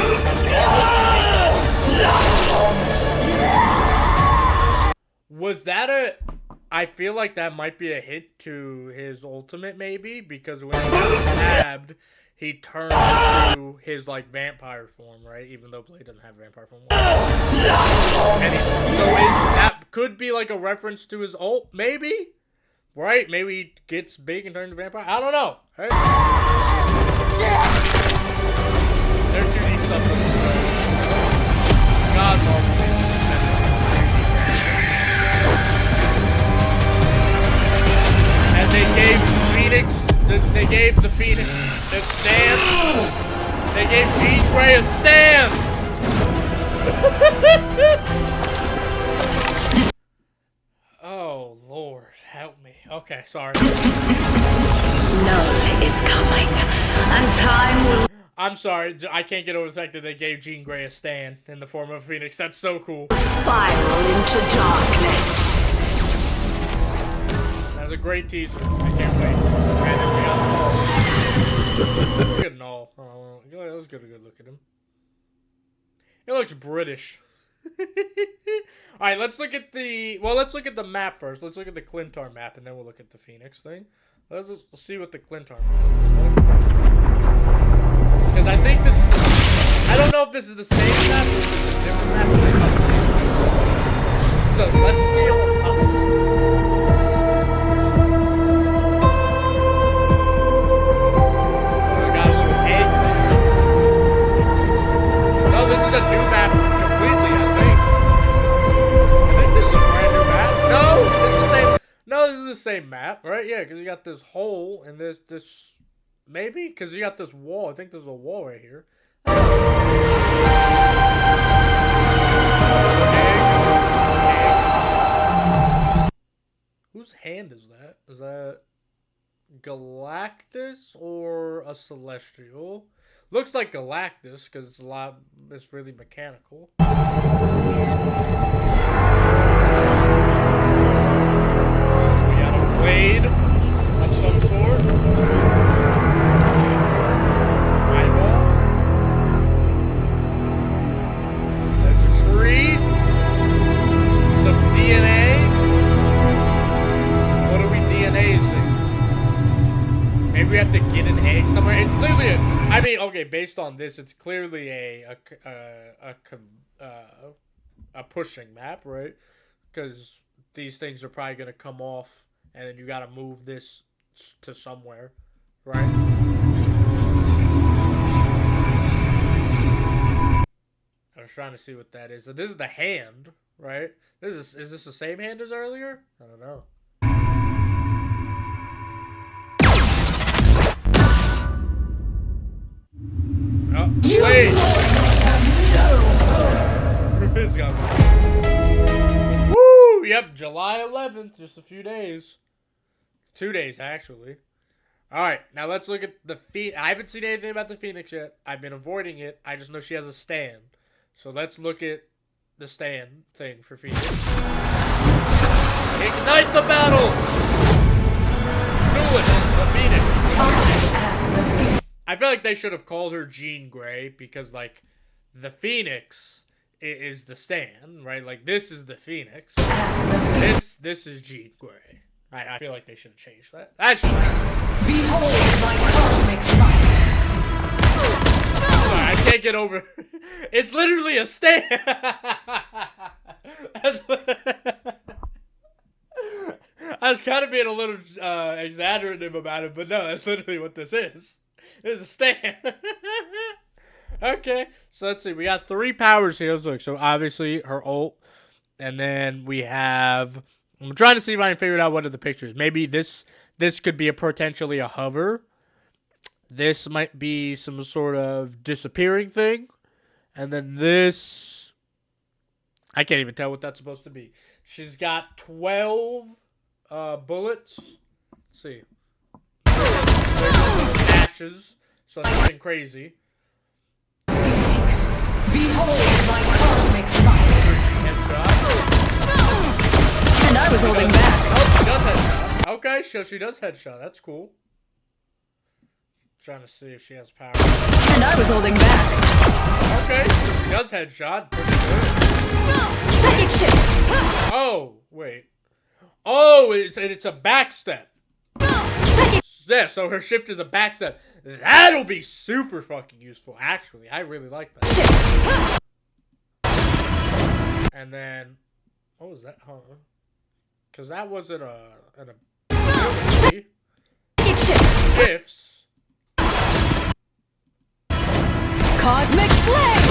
Was that a... I feel like that might be a hit to his ultimate, maybe, because when he got stabbed, he turned into his, like, vampire form, right? Even though Blade doesn't have vampire form. And that could be, like, a reference to his ult, maybe? Right? Maybe he gets big and turns into vampire? I don't know. Right? There's 2D stuff. God, Marvel. And they gave Phoenix, they gave the Phoenix the stand. They gave Jean Grey a stand. Oh Lord, help me. Okay, sorry. Null is coming, and time will. I'm sorry, I can't get over the fact that they gave Jean Grey a stand in the form of Phoenix. That's so cool. Spiral into darkness. That was a great teaser. I can't wait. Look at Null. Oh, that was good. A good look at him. He looks British. All right, let's look at the. Well, let's look at the map first. Let's look at the Clintar map, and then we'll look at the Phoenix thing. Let's see what the Clintar map is. Because I think this is. I don't know if this is the same map or if this is a different map. Celestial House. This is a new map completely, I think. This is a brand new map. No, this is the same. No, this is the same map, right? Yeah, because you got this hole and this maybe because you got this wall. I think there's a wall right here. Whose hand is that? Is that Galactus or a Celestial? Looks like Galactus because it's really mechanical. We got a blade of some sort. Eyeball. There's a tree. Some DNA. What are we DNAing? Maybe we have to get an egg somewhere. It's clearly I mean, okay, based on this, it's clearly a pushing map, right? Because these things are probably gonna come off, and then you gotta move this to somewhere, right? I was trying to see what that is. So this is the hand, right? Is this the same hand as earlier? I don't know. Oh, wait! Woo! Yep, July 11th, just a few days. 2 days, actually. Alright, now let's look at the Phoenix. I haven't seen anything about the Phoenix yet. I've been avoiding it. I just know she has a stand. So let's look at the stand thing for Phoenix. Ignite the battle! Do it! The Phoenix. I feel like they should have called her Jean Grey because, like, the Phoenix is the stand, right? Like, this is the Phoenix. This is Jean Grey. I feel like they should have changed that. Behold my cosmic light. Sorry, I can't get over. It's literally a stand. I was kind of being a little exaggerative about it, but no, that's literally what this is. It's a stand. Okay, so let's see. We got 3 powers here. Let's look. So obviously her ult, and then we have. I'm trying to see if I can figure out what are the pictures. Maybe this could be potentially a hover. This might be some sort of disappearing thing, and then this. I can't even tell what that's supposed to be. She's got 12 bullets. Let's see. Ashes, so nothing crazy. Phoenix, behold my cosmic light. Headshot. And I was holding back. Oh, she does headshot. Okay, so she does headshot. That's cool. Trying to see if she has power. And I was holding back. Okay, she does headshot. Pretty good. Second shift. Oh, wait. Oh, it's a backstep. Yeah, so her shift is a backstep. That'll be super fucking useful, actually. I really like that. And then, what was that? Because that wasn't an ability. Shifts. Cosmic flame.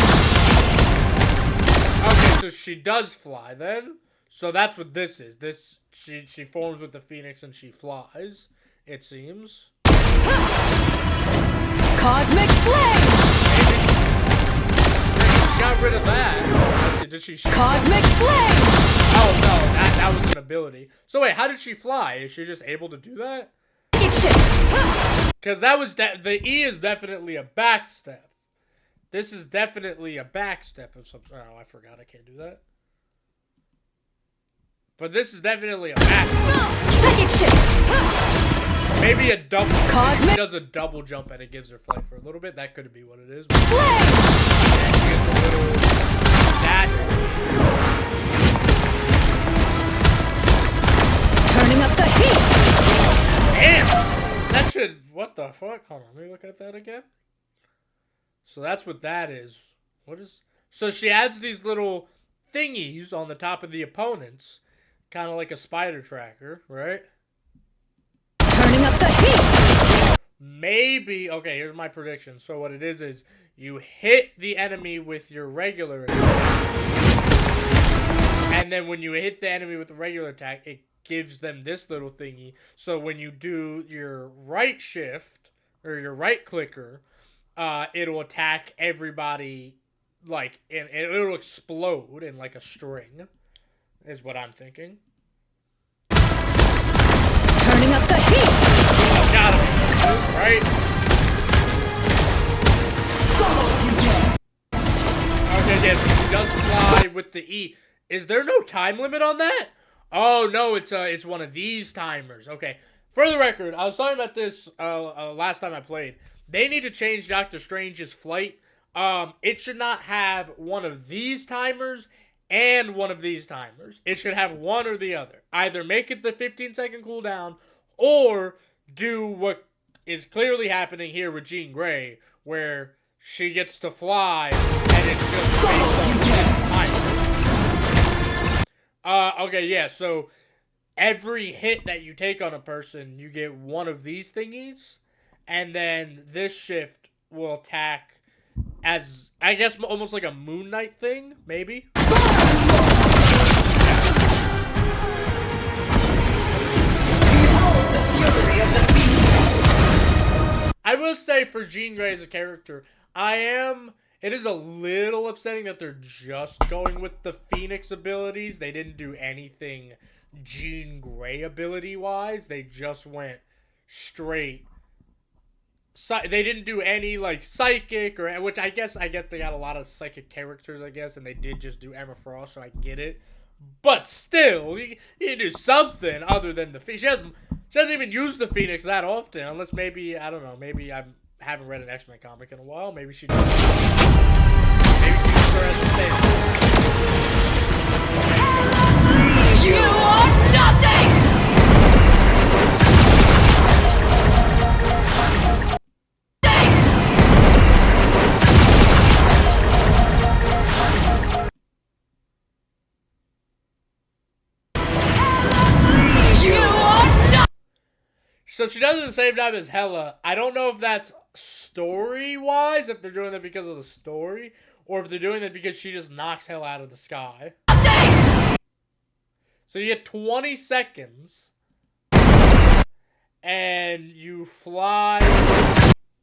Okay, so she does fly then. So that's what this is. This she forms with the Phoenix and she flies. It seems. Cosmic flame. She got rid of that. Let's see, did she? Cosmic flame. Oh no, that was an ability. So wait, how did she fly? Is she just able to do that? Because that was the E is definitely a backstep. This is definitely a backstep of some. Oh, I forgot I can't do that. But this is definitely a backstep. Second shift. Maybe a double. Cosmic. She does a double jump and it gives her flight for a little bit. That could be what it is. And she gets a little dash. Turning up the heat. Damn! That should. What the fuck? Hold on, let me look at that again. So that's what that is. What is? So she adds these little thingies on the top of the opponents, kind of like a spider tracker, right? Turning up the heat. Maybe. Okay, here's my prediction. So what it is you hit the enemy with your regular attack, and then when you hit the enemy with the regular attack, it gives them this little thingy. So when you do your right shift or your right clicker, it'll attack everybody, like, and it'll explode in like a string, is what I'm thinking. Turning up the heat. That's gotta be right. Okay, yes, she does fly with the E. Is there no time limit on that? Oh no, it's one of these timers. Okay, for the record, I was talking about this last time I played. They need to change Doctor Strange's flight. It should not have one of these timers and one of these timers. It should have one or the other. Either make it the 15-second cooldown, or do what is clearly happening here with Jean Grey, where she gets to fly and it's just based on this timer. Okay, yeah, so every hit that you take on a person, you get one of these thingies. And then this shift will attack as, I guess, almost like a Moon Knight thing, maybe? I will say for Jean Grey as a character, it is a little upsetting that they're just going with the Phoenix abilities. They didn't do anything Jean Grey ability-wise. They just went straight. They didn't do any, like, psychic, or which I guess they got a lot of psychic characters, I guess, and they did just do Emma Frost, so I get it. But still, you do something other than the Phoenix. She doesn't even use the Phoenix that often, unless maybe, I don't know, maybe I haven't read an X-Men comic in a while. Maybe she does. Maybe she uses her as a thing. You are nothing! So she does it at the same time as Hela. I don't know if that's story-wise, if they're doing that because of the story, or if they're doing that because she just knocks Hela out of the sky. So you get 20 seconds, and you fly,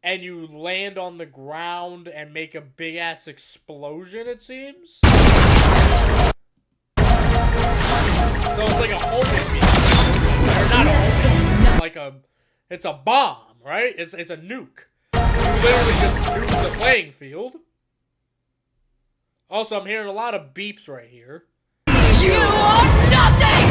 and you land on the ground and make a big-ass explosion, it seems? So it's like a homing beam. Or not a homing beam. It's a bomb, right? It's a nuke. You literally just nuke the playing field. Also, I'm hearing a lot of beeps right here. You are nothing!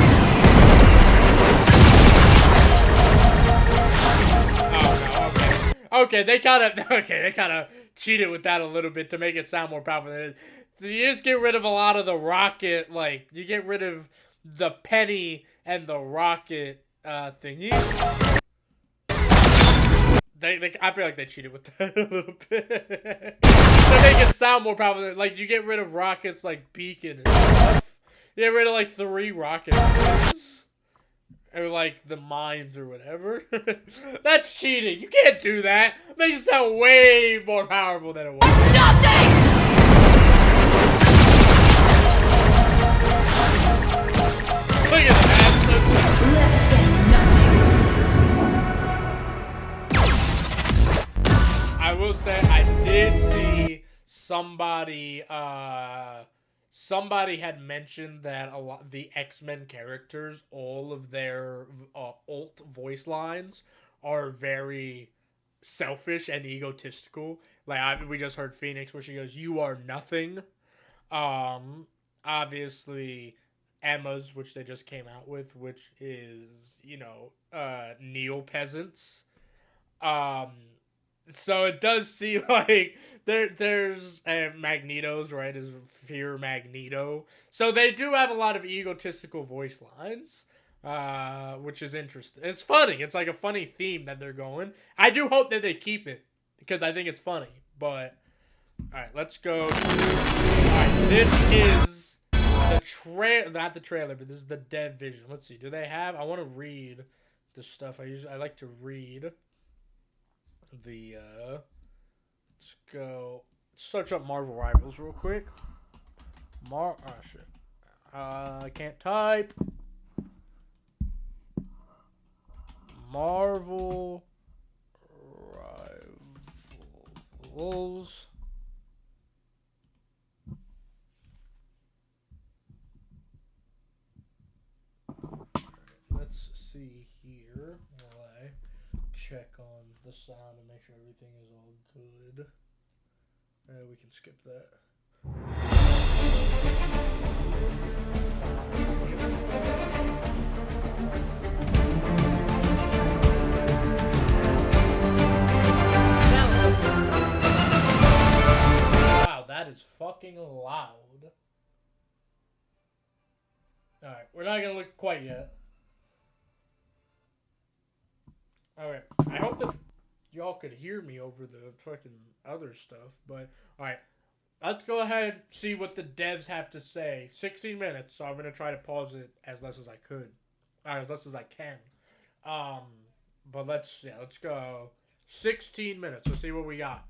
Oh, no, okay. Okay, they kind of cheated with that a little bit to make it sound more powerful than it is. You just get rid of a lot of the rocket, like, you get rid of the penny and the rocket thingy. I feel like they cheated with that a little bit. To make it sound more powerful. Like, you get rid of rockets like Beacon and stuff. You get rid of, like, 3 rockets. Or, like, the mines or whatever. That's cheating. You can't do that. Make it sound way more powerful than it was. Nothing! Look at that. Less than nothing. I will say, I did see somebody had mentioned that a lot the X-Men characters, all of their alt voice lines are very selfish and egotistical. Like, we just heard Phoenix where she goes, "You are nothing." Obviously Emma's, which they just came out with, which is, neo-peasants. So it does seem like there's Magneto's, right, is Fear Magneto. So they do have a lot of egotistical voice lines, which is interesting. It's funny. It's like a funny theme that they're going. I do hope that they keep it, because I think it's funny. But, alright, let's go. Alright, this is the not the trailer, but this is the dev vision. Let's see. Do they have, I want to read the stuff. I like to read the let's go search up Marvel Rivals real quick. Oh shit. I can't type. Marvel Rivals. Let's see here while I check on the sound and make sure everything is all good. We can skip that. Wow, that is fucking loud. Alright, we're not gonna look quite yet. Alright, I hope that y'all could hear me over the fucking other stuff, but alright. Let's go ahead and see what the devs have to say. 16 minutes, so I'm going to try to pause it as less as I could. As less as I can. But let's go. 16 minutes, let's see what we got.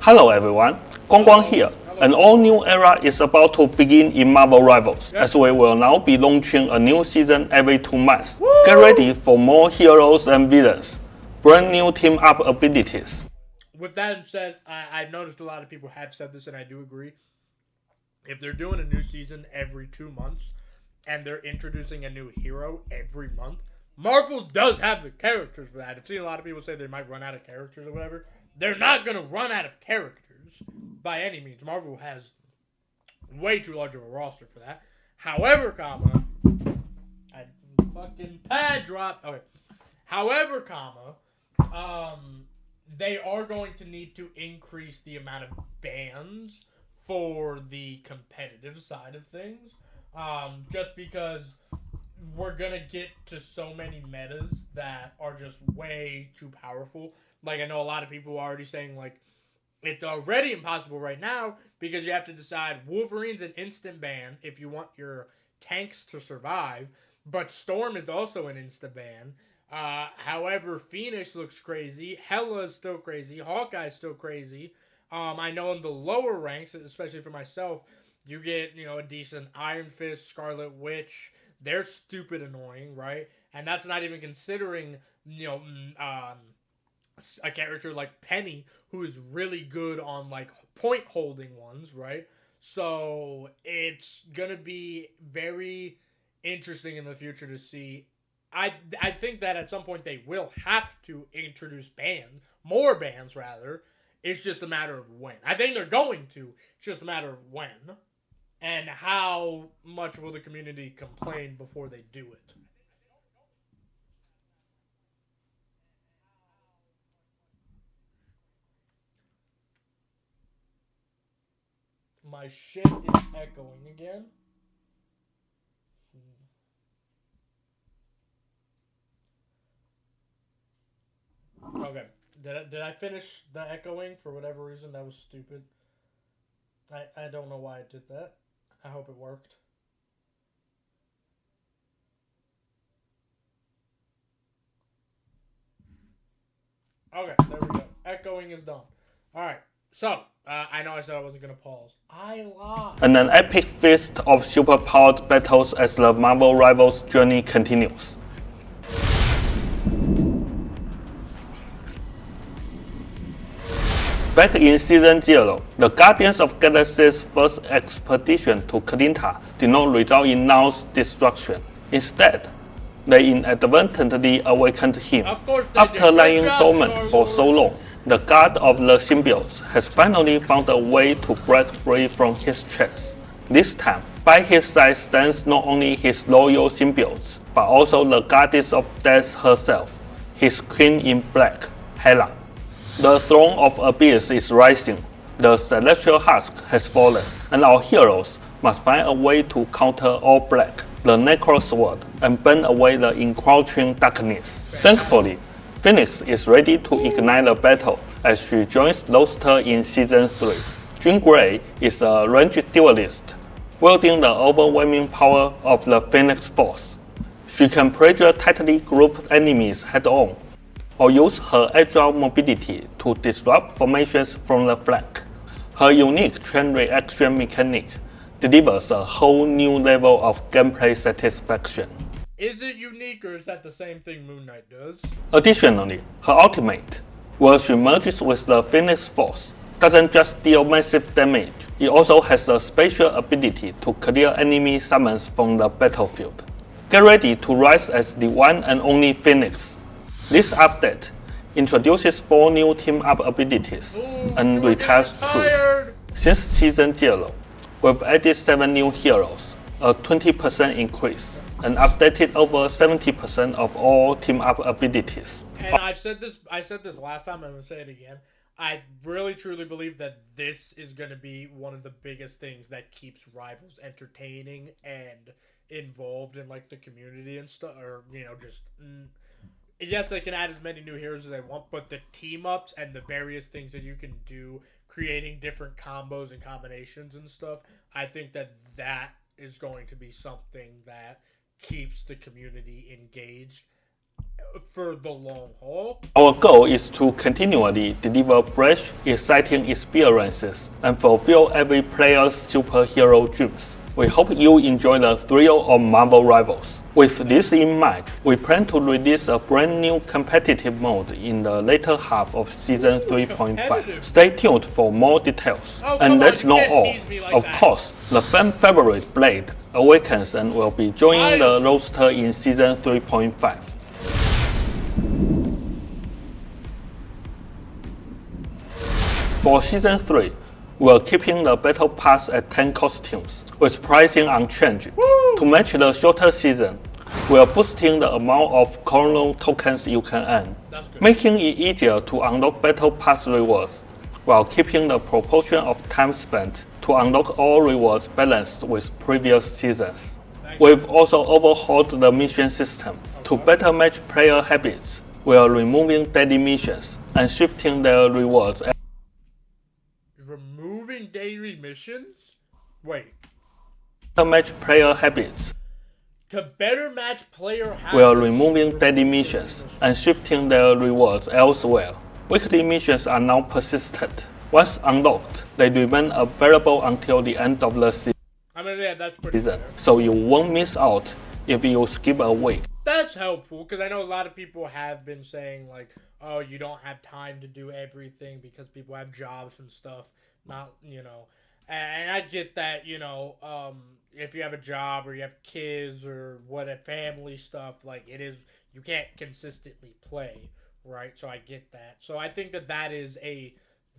Hello everyone, Guang here. An all-new era is about to begin in Marvel Rivals, as we will now be launching a new season every 2 months. Woo! Get ready for more heroes and villains, brand new team-up abilities. With that said, I've noticed a lot of people have said this, and I do agree. If they're doing a new season every 2 months, and they're introducing a new hero every month, Marvel does have the characters for that. I've seen a lot of people say they might run out of characters or whatever. They're not going to run out of characters by any means. Marvel has way too large of a roster for that. However, I fucking pad dropped. Okay. However, they are going to need to increase the amount of bans for the competitive side of things. Just because we're going to get to so many metas that are just way too powerful. Like, I know a lot of people are already saying, like, it's already impossible right now because you have to decide Wolverine's an instant ban if you want your tanks to survive, but Storm is also an instant ban. However, Phoenix looks crazy. Hela is still crazy. Hawkeye's still crazy. I know in the lower ranks, especially for myself, you get, a decent Iron Fist, Scarlet Witch. They're stupid annoying, right? And that's not even considering, a character like Penny, who is really good on, like, point holding ones, right? So it's gonna be very interesting in the future to see. I think that at some point they will have to introduce more bans rather. It's just a matter of when. I think they're going to. It's just a matter of when. And how much will the community complain before they do it? My shit is echoing again. Okay. Did I finish the echoing for whatever reason? That was stupid. I don't know why I did that. I hope it worked. Okay, there we go. Echoing is done. Alright, so, I know I said I wasn't going to pause. I lied. And an epic feast of superpowered battles as the Marvel Rivals journey continues. Back in Season 0, the Guardians of Galaxy's first expedition to Linktr did not result in Now's destruction. Instead, they inadvertently awakened him. After lying dormant for so long, the god of the symbiotes has finally found a way to break free from his trance. This time, by his side stands not only his loyal symbiotes, but also the goddess of death herself, his queen in black, Hela. The throne of abyss is rising, the celestial husk has fallen, and our heroes must find a way to counter All Black, the Necro Sword, and burn away the encroaching darkness. Thankfully, Phoenix is ready to ignite the battle as she joins Roster in Season 3. Jean Grey is a ranged duelist, wielding the overwhelming power of the Phoenix Force. She can pressure tightly grouped enemies head-on, or use her agile mobility to disrupt formations from the flank. Her unique chain reaction mechanic delivers a whole new level of gameplay satisfaction. Is it unique or is that the same thing Moon Knight does? Additionally, her ultimate, where she merges with the Phoenix Force, doesn't just deal massive damage, it also has a special ability to clear enemy summons from the battlefield. Get ready to rise as the one and only Phoenix. This update introduces 4 new team-up abilities and retires 2. Since Season 0, we've added 7 new heroes, a 20% increase, and updated over 70% of all team-up abilities. And I said this last time, I'm going to say it again. I really truly believe that this is going to be one of the biggest things that keeps Rivals entertaining and involved in like the community and stuff, or just yes, they can add as many new heroes as they want, but the team-ups and the various things that you can do, creating different combos and combinations and stuff, I think that is going to be something that keeps the community engaged for the long haul. Our goal is to continually deliver fresh, exciting experiences and fulfill every player's superhero dreams. We hope you enjoy the thrill of Marvel Rivals. With this in mind, we plan to release a brand new competitive mode in the later half of Season 3.5. Stay tuned for more details. And that's not all. Of course, the fan favorite Blade awakens and will be joining the roster in Season 3.5. For Season 3, we're keeping the Battle Pass at 10 costumes, with pricing unchanged. To match the shorter season, we're boosting the amount of Chrono tokens you can earn, making it easier to unlock Battle Pass rewards, while keeping the proportion of time spent to unlock all rewards balanced with previous seasons. We've also overhauled the mission system to better match player habits. We are removing daily missions and shifting their rewards. Removing daily missions? Wait. To match player habits. To better match player habits. We are removing daily missions and shifting their rewards elsewhere. Weekly missions are now persistent. Once unlocked, they remain available until the end of the season. I mean, yeah, that's pretty fair. So you won't miss out if you skip a week. That's helpful, because I know a lot of people have been saying, like, oh, you don't have time to do everything because people have jobs and stuff. Not, and I get that, if you have a job or you have kids or family stuff, like, you can't consistently play, right? So I get that. So I think that is a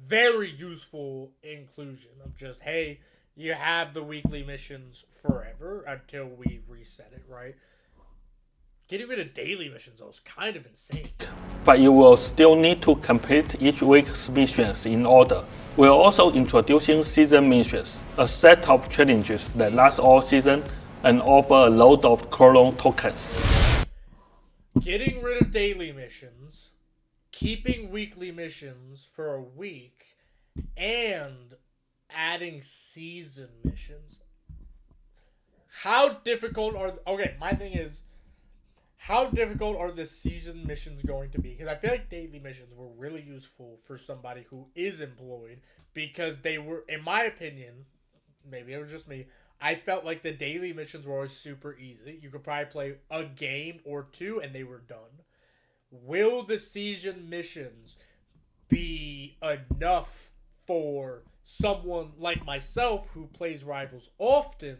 very useful inclusion of just, hey, you have the weekly missions forever until we reset it, right? Getting rid of daily missions though is kind of insane. But you will still need to complete each week's missions in order. We are also introducing season missions, a set of challenges that last all season and offer a load of Chrono tokens. Getting rid of daily missions, keeping weekly missions for a week, and adding season missions. How difficult are... Okay, my thing is, how difficult are the season missions going to be? Because I feel like daily missions were really useful for somebody who is employed, because they were, in my opinion, maybe it was just me, I felt like the daily missions were always super easy. You could probably play a game or two and they were done. Will the season missions be enough for someone like myself who plays Rivals often,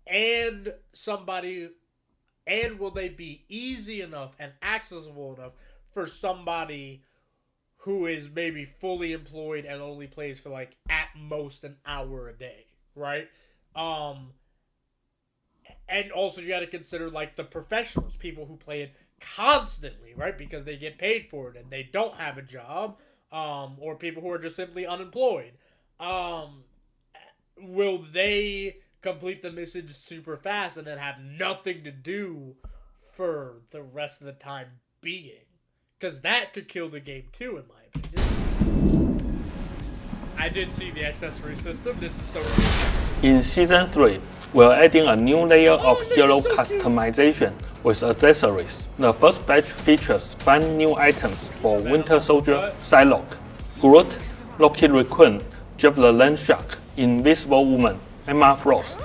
and somebody, and will they be easy enough and accessible enough for somebody who is maybe fully employed and only plays for like at most an hour a day, right? And also you got to consider like the professionals, people who play it constantly, right? Because they get paid for it and they don't have a job, or people who are just simply unemployed. Will they complete the mission super fast and then have nothing to do for the rest of the time being? Because that could kill the game too, in my opinion. I did see the accessory system. This is so cool. In Season 3, we're adding a new layer of hero customization with accessories. The first batch features 5 new items for Winter Soldier, Psylocke, Groot, Loki Raccoon, Jeff the Land Shark, Invisible Woman, Emma Frost.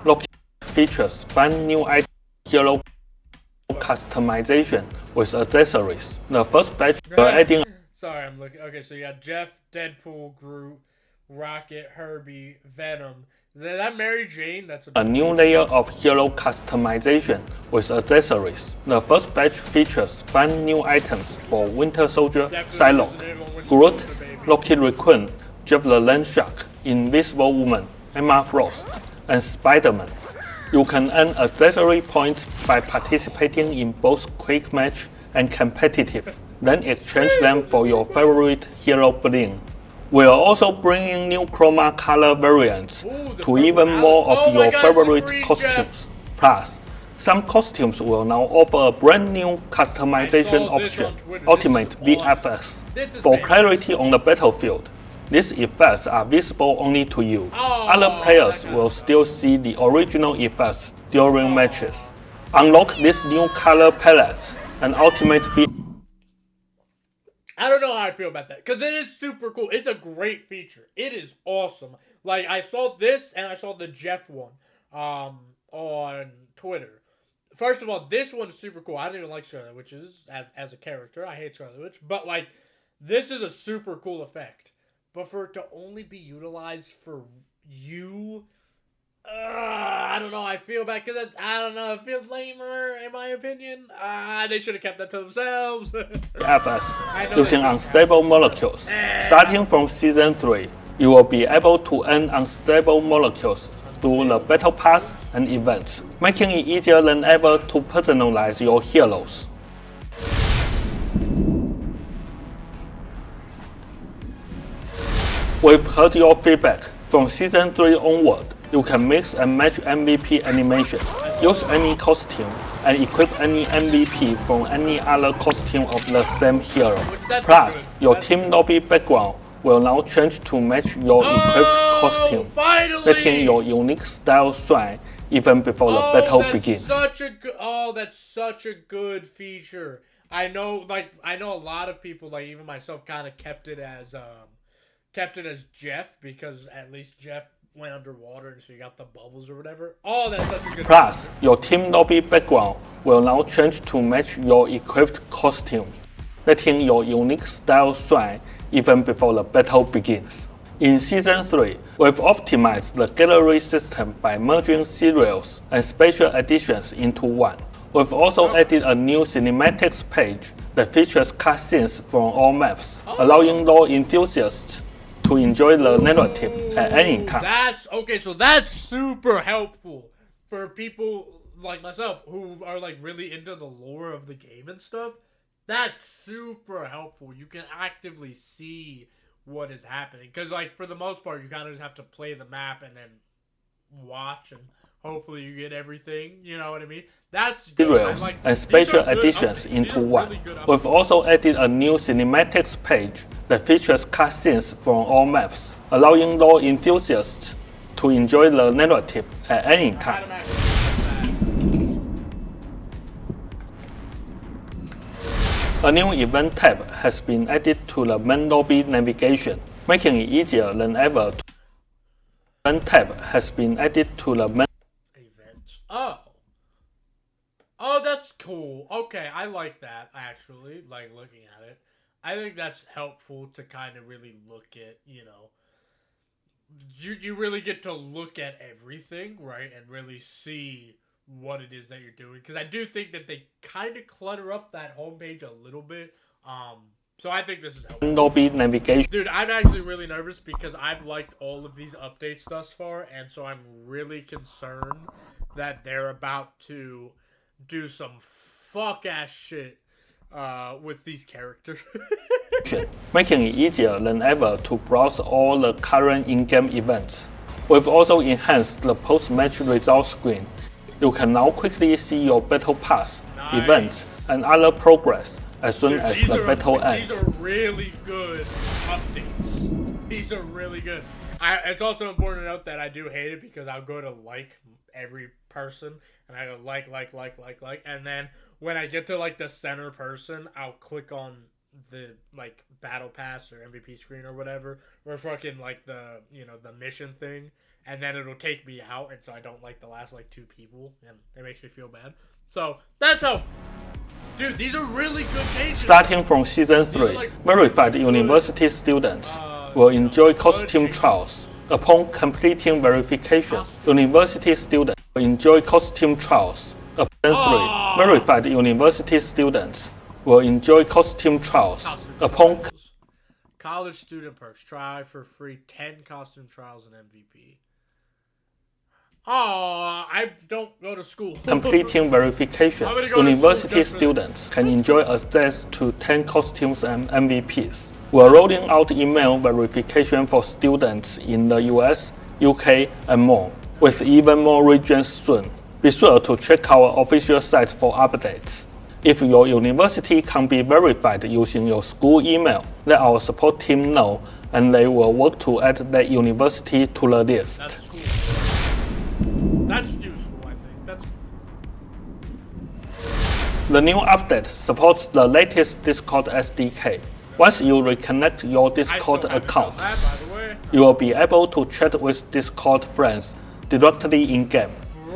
Loki features 5 new items hero customization with accessories. The first batch we're adding. Sorry, I'm looking. Okay, so you got Jeff, Deadpool, Groot, Rocket, Herbie, Venom. Is that Mary Jane? That's a new layer of hero customization with accessories. The first batch features 5 new items for Winter Soldier, Psylocke, Groot, Loki Raccoon, Jeff the Land Shark, Invisible Woman, Emma Frost, and Spider-Man. You can earn accessory points by participating in both quick match and competitive, then exchange them for your favorite hero bling. We are also bringing new chroma color variants to even more of your favorite costumes. Plus, some costumes will now offer a brand new customization option, Ultimate VFX. For clarity on the battlefield, these effects are visible only to you. Other players will still see the original effects during matches. Unlock these new color palettes and Ultimate VFX. I don't know how I feel about that, because it is super cool. It's a great feature. It is awesome. Like, I saw this, and I saw the Jeff one on Twitter. First of all, this one's super cool. I don't even like Scarlet Witches as a character. I hate Scarlet Witch. But, like, this is a super cool effect. But for it to only be utilized for you... I don't know how I feel about it, because I don't know, it feels lamer in my opinion. They should have kept that to themselves. FS, using unstable molecules. Starting from Season 3, you will be able to earn unstable molecules through the Battle Pass and events, making it easier than ever to personalize your heroes. We've heard your feedback. From Season 3 onward, you can mix and match MVP animations, use any costume, and equip any MVP from any other costume of the same hero. Plus, your team lobby background will now change to match your equipped costume, letting your unique style shine even before the battle begins. That's such a good feature. I know a lot of people, like even myself, kind of kept it as Jeff, because at least Jeff went underwater and so you got the bubbles or whatever. Oh, that's such a good Plus, your team lobby background will now change to match your equipped costume, letting your unique style shine even before the battle begins. In Season 3, we've optimized the gallery system by merging serials and special editions into one. We've also added a new cinematics page that features cutscenes from all maps, allowing lore enthusiasts to enjoy the narrative at any time. So that's super helpful for people like myself, who are like really into the lore of the game and stuff, that's super helpful. You can actively see what is happening. Because, like, for the most part, you kind of just have to play the map and then watch, and hopefully you get everything. You know what I mean? That's good. Materials and special editions into one. We've also added a new cinematics page that features cutscenes from all maps, allowing lore enthusiasts to enjoy the narrative at any time. A new event tab has been added to the main lobby navigation, making it easier than ever. Event tab has been added to the main events. Oh, that's cool. Okay, I like that actually. Like looking at it, I think that's helpful to kind of really look at. You know, you really get to look at everything, right, and really see what it is that you're doing, because I do think that they kind of clutter up that homepage a little bit. So I think this is helpful. Lobby navigation. Dude, I'm actually really nervous because I've liked all of these updates thus far, and so I'm really concerned that they're about to do some fuck ass shit with these characters. Making it easier than ever to browse all the current in-game events. We've also enhanced the post-match results screen. You can now quickly see your battle pass, events, and other progress as soon as the battle ends. These are really good updates. These are really good. It's also important to note that I do hate it because I'll go to like every person and I go like, and then when I get to like the center person, I'll click on the like battle pass or MVP screen or whatever, or fucking like the, you know, the mission thing, and then it'll take me out, and so I don't like the last like 2 people, and it makes me feel bad. So that's how. Dude, these are really good pages. Starting from Season 3, like verified university students will enjoy costume trials. Upon completing verification, university students will enjoy costume trials. Upon 3, verified university students will enjoy costume trials. Upon college student perks, try for free 10 costume trials and MVP. Oh, I don't go to school. Completing verification, university students can enjoy access to 10 costumes and MVPs. We're rolling out email verification for students in the US, UK, and more, with even more regions soon. Be sure to check our official site for updates. If your university can be verified using your school email, let our support team know, and they will work to add that university to the list. That's cool. That's useful, I think. The new update supports the latest Discord SDK. Once you reconnect your Discord account, you will be able to chat with Discord friends directly in-game.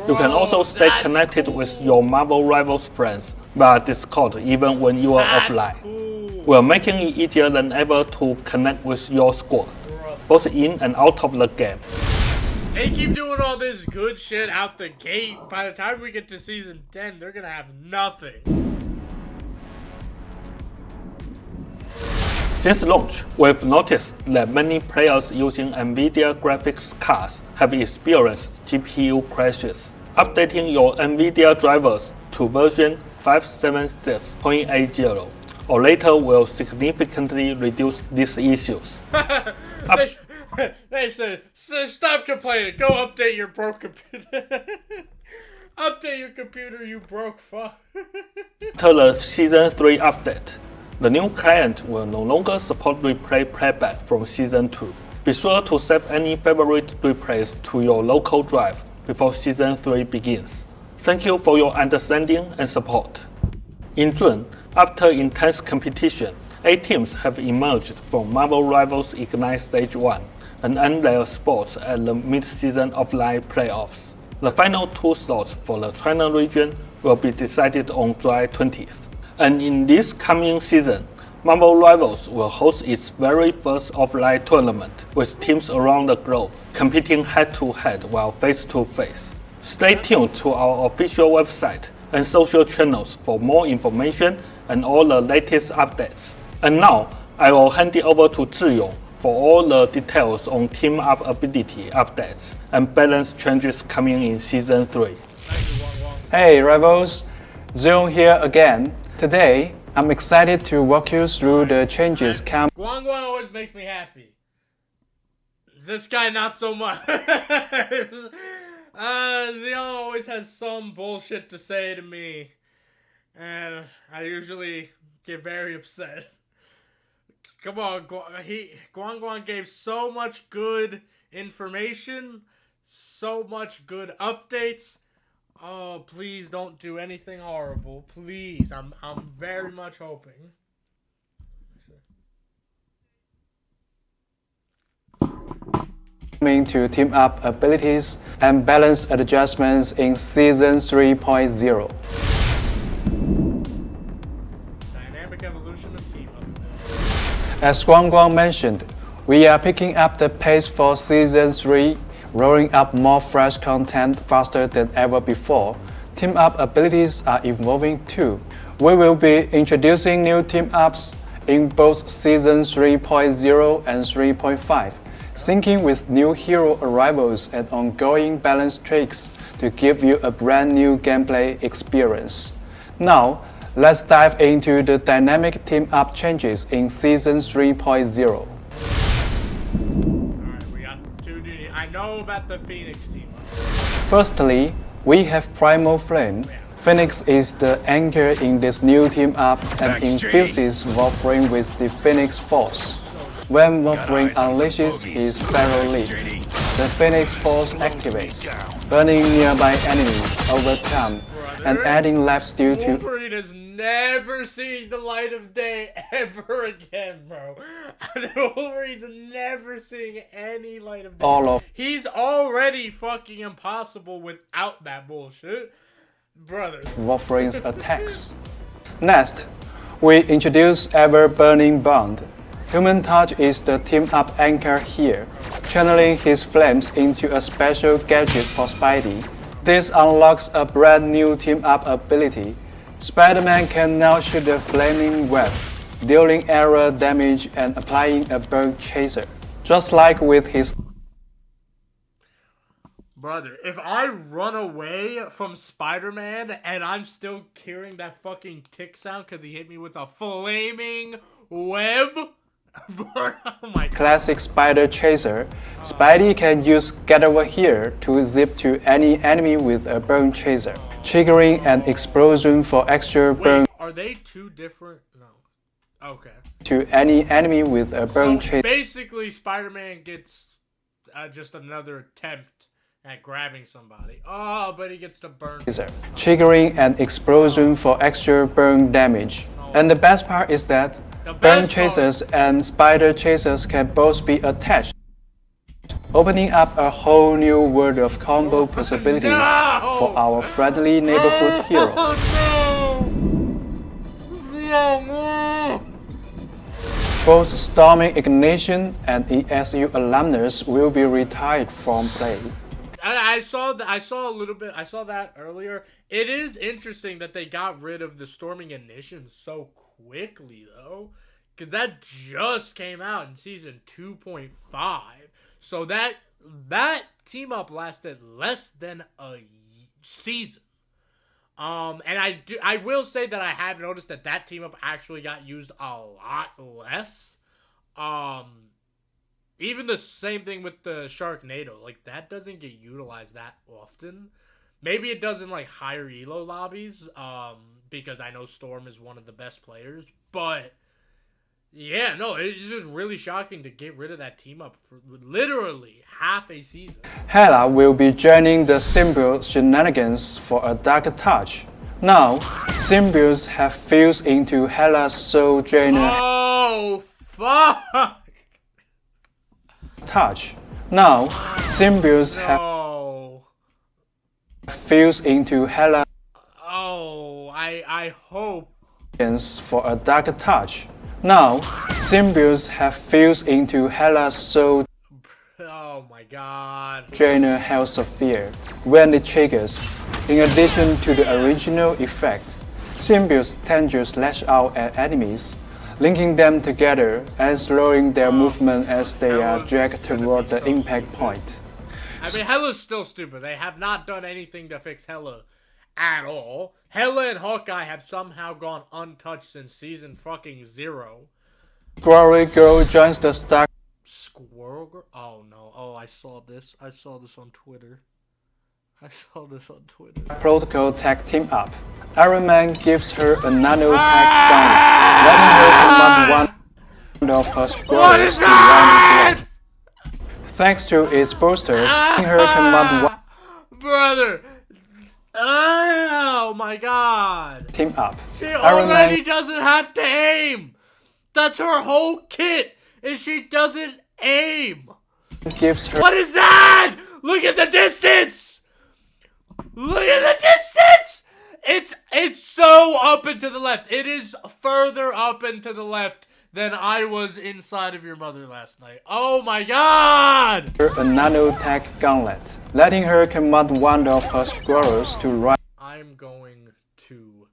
You can also stay connected with your Marvel Rivals friends via Discord even when you are offline. We are making it easier than ever to connect with your squad, both in and out of the game. They keep doing all this good shit out the gate. By the time we get to Season 10, they're gonna have nothing. Since launch, we've noticed that many players using NVIDIA graphics cards have experienced GPU crashes. Updating your NVIDIA drivers to version 576.80 or later will significantly reduce these issues. They said, stop complaining. Go update your broke computer. Update your computer, you broke fuck. To the Season 3 update, the new client will no longer support replay playback from Season 2. Be sure to save any favorite replays to your local drive before Season 3 begins. Thank you for your understanding and support. In June, after intense competition, 8 teams have emerged from Marvel Rivals Ignite Stage 1 and earned their spots at the mid-season offline playoffs. The final 2 slots for the China region will be decided on July 20th. And in this coming season, Marvel Rivals will host its very first offline tournament with teams around the globe competing head-to-head while face-to-face. Stay tuned to our official website and social channels for more information and all the latest updates. And now, I will hand it over to Zhiyong for all the details on team-up ability updates and balance changes coming in Season 3. Thank you, Wong Wong. Hey Rivals, Zion here again. Today, I'm excited to walk you through the changes Guang always makes me happy. This guy not so much. Zion always has some bullshit to say to me. And I usually get very upset. Come on, Guang gave so much good information, so much good updates. Oh, please don't do anything horrible. Please. I'm very much hoping. To team up abilities and balance adjustments in Season 3.0. Dynamic evolution of team up. As Guang mentioned, we are picking up the pace for Season 3, rolling up more fresh content faster than ever before. Team up abilities are evolving too. We will be introducing new team ups in both Season 3.0 and 3.5, syncing with new hero arrivals and ongoing balance tricks to give you a brand new gameplay experience. Now, let's dive into the dynamic team up changes in Season 3.0. I know about the Phoenix team. Firstly, we have Primal Flame. Phoenix is the anchor in this new team up and infuses Wolverine with the Phoenix Force. When Wolverine unleashes his Pharaoh Leap, the Phoenix Force activates, burning nearby enemies over time and adding lifesteal to Wolverine is never seeing the light of day ever again, bro. Wolverine's never seeing any light of day. He's already fucking impossible without that bullshit. Brother. Wolverine's attacks. Next, we introduce Ever Burning Bond. Human Touch is the team-up anchor here, channeling his flames into a special gadget for Spidey. This unlocks a brand new team-up ability. Spider-Man can now shoot a flaming web, dealing area damage and applying a burn chaser, just like with his... Brother, if I run away from Spider-Man and I'm still hearing that fucking tick sound because he hit me with a flaming web... Oh my God. Classic Spider Chaser, Spidey can use Get Over Here to zip to any enemy with a burn chaser, triggering an explosion for extra burn. Are they two different? No. Okay. To any enemy with a burn chaser. Basically, Spider-Man gets just another attempt at grabbing somebody. Oh, but he gets to burn. Triggering an explosion for extra burn damage. And the best part is that burn chasers and spider chasers can both be attached, opening up a whole new world of combo possibilities for our friendly neighborhood hero. Both Storming Ignition and ESU alumnus will be retired from play. I saw that earlier. It is interesting that they got rid of the Storming Ignition so quickly, though, because that just came out in Season 2.5. So that team up lasted less than a season. And I will say that I have noticed that team up actually got used a lot less. Even the same thing with the Sharknado. Like, that doesn't get utilized that often. Maybe it does in, like, higher elo lobbies, because I know Storm is one of the best players. But, yeah, no, it's just really shocking to get rid of that team up for literally half a season. Hela will be joining the Symbiote shenanigans for a darker touch. Now, Symbiotes have fused into Hela's Soul Drainer. Oh, fuck! Touch. Now, Symbiotes have fused into Hela. Oh, I hope. For a darker touch. Now, Symbiotes have fused into Hela's Soul. Oh my God. Drainer Hell Sphere when it triggers. In addition to the original effect, Symbiotes tend to slash out at enemies, linking them together and slowing their movement as they are dragged toward the impact point. I mean, Hela's still stupid. They have not done anything to fix Hela at all. Hela and Hawkeye have somehow gone untouched since season fucking 0. Squirrel Girl joins the Stark. Squirrel Girl? Oh no. Oh, I saw this. I saw this on Twitter. Protocol tag team up. Iron Man gives her a nano tag gun, letting her command one of her squirrels to run the globe. Thanks to its boosters, letting her command one. Brother! Oh my god! Team up. She already doesn't have to aim! That's her whole kit! And she doesn't aim! Gives her. What is that? Look at the distance! Look at the distance! It's so up and to the left. It is further up and to the left than I was inside of your mother last night. Oh my god! A nanotech gauntlet, letting her command one of her squirrels to run. I'm going to...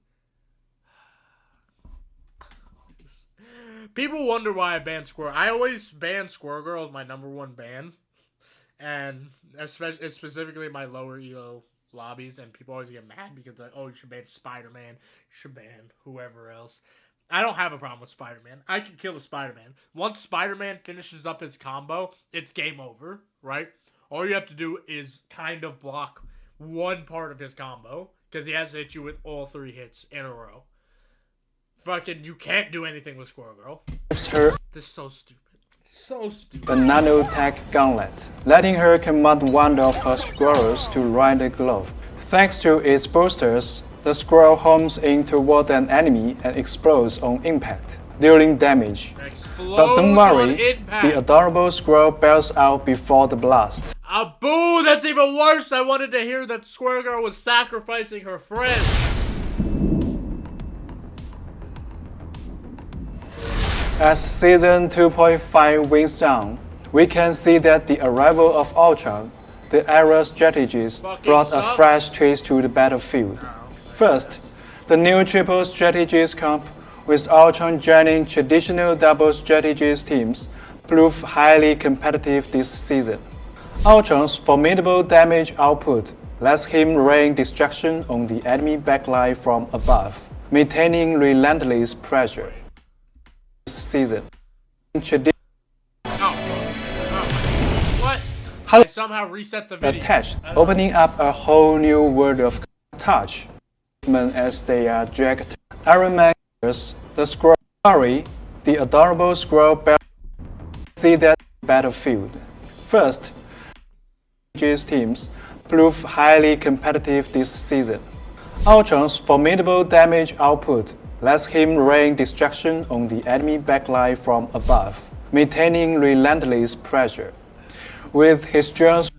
People wonder why I ban Squirrel. I always ban Squirrel Girl as my #1 ban. And especially, specifically my lower ELO lobbies, and people always get mad because they're like, oh, you should ban Spider-Man, you should ban whoever else. I don't have a problem with Spider-Man. I can kill a Spider-Man. Once Spider-Man finishes up his combo, it's game over, right? All you have to do is kind of block one part of his combo, because he has to hit you with all 3 hits in a row. Fucking, you can't do anything with Squirrel Girl. Gives her this is so stupid. So stupid. A nanotech gauntlet, letting her command one of her squirrels to ride the globe. Thanks to its boosters, the squirrel homes in toward an enemy and explodes on impact, dealing damage. But don't worry, the adorable squirrel bails out before the blast. Boo! That's even worse! I wanted to hear that Squirrel Girl was sacrificing her friends. As Season 2.5 winds down, we can see that the arrival of Ultron, the era strategist, brought a fresh twist to the battlefield. First, the new triple strategist comp, with Ultron joining traditional double strategist teams, proved highly competitive this season. Ultron's formidable damage output lets him rain destruction on the enemy backline from above, maintaining relentless pressure. Season. What? I somehow reset the video. Attached, opening up a whole new world of touch as they are dragged. Iron Man, the squirrel, the adorable squirrel, see that battlefield. First, teams prove highly competitive this season. Ultron's formidable damage output lets him rain destruction on the enemy backline from above, maintaining relentless pressure. With his drones,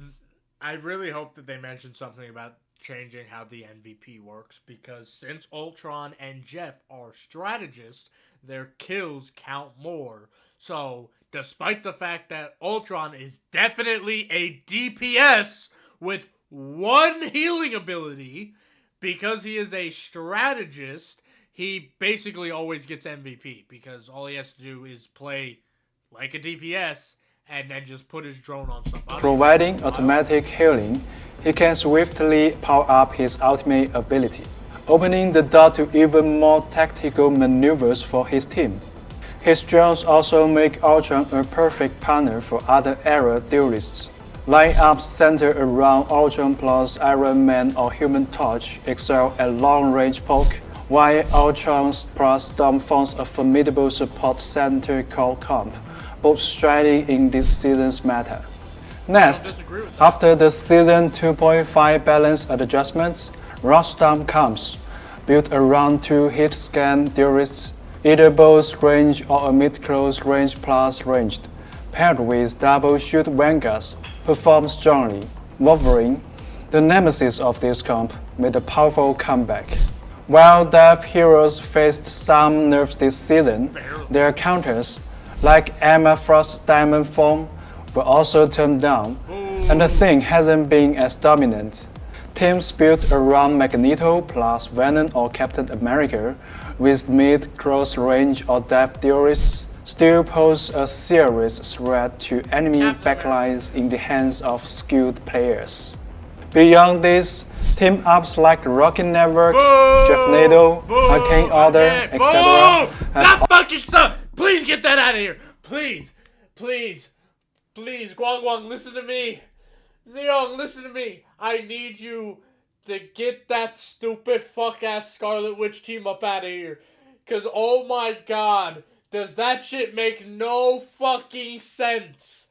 I really hope that they mention something about changing how the MVP works, because since Ultron and Jeff are strategists, their kills count more. So, despite the fact that Ultron is definitely a DPS with 1 healing ability, because he is a strategist, he basically always gets MVP, because all he has to do is play like a DPS and then just put his drone on somebody. Providing automatic healing, he can swiftly power up his ultimate ability, opening the door to even more tactical maneuvers for his team. His drones also make Ultron a perfect partner for other era duelists. Lineups centered around Ultron plus Iron Man or Human Torch excel at long-range poke, while Ultron plus Storm forms a formidable support center core comp, both striding in this season's meta. Next, after the Season 2.5 balance adjustments, Rockstorm comes, built around 2 hit-scan duelists, either both range or a mid-close range plus ranged, paired with double-shoot vanguards, perform strongly. Wolverine, the nemesis of this comp, made a powerful comeback. While Death heroes faced some nerfs this season, their counters, like Emma Frost's Diamond Form, were also turned down, and the thing hasn't been as dominant. Teams built around Magneto plus Venom or Captain America, with mid-close range or depth duelists, still pose a serious threat to enemy backlines in the hands of skilled players. Beyond this, team-ups like Rocket Network, Jeff Arcane Order, etc. That fucking stuff! Please get that out of here! Please! Please! Please, Guang, listen to me! Zeong, listen to me! I need you to get that stupid fuck-ass Scarlet Witch team up out of here. Cause oh my god, does that shit make no fucking sense?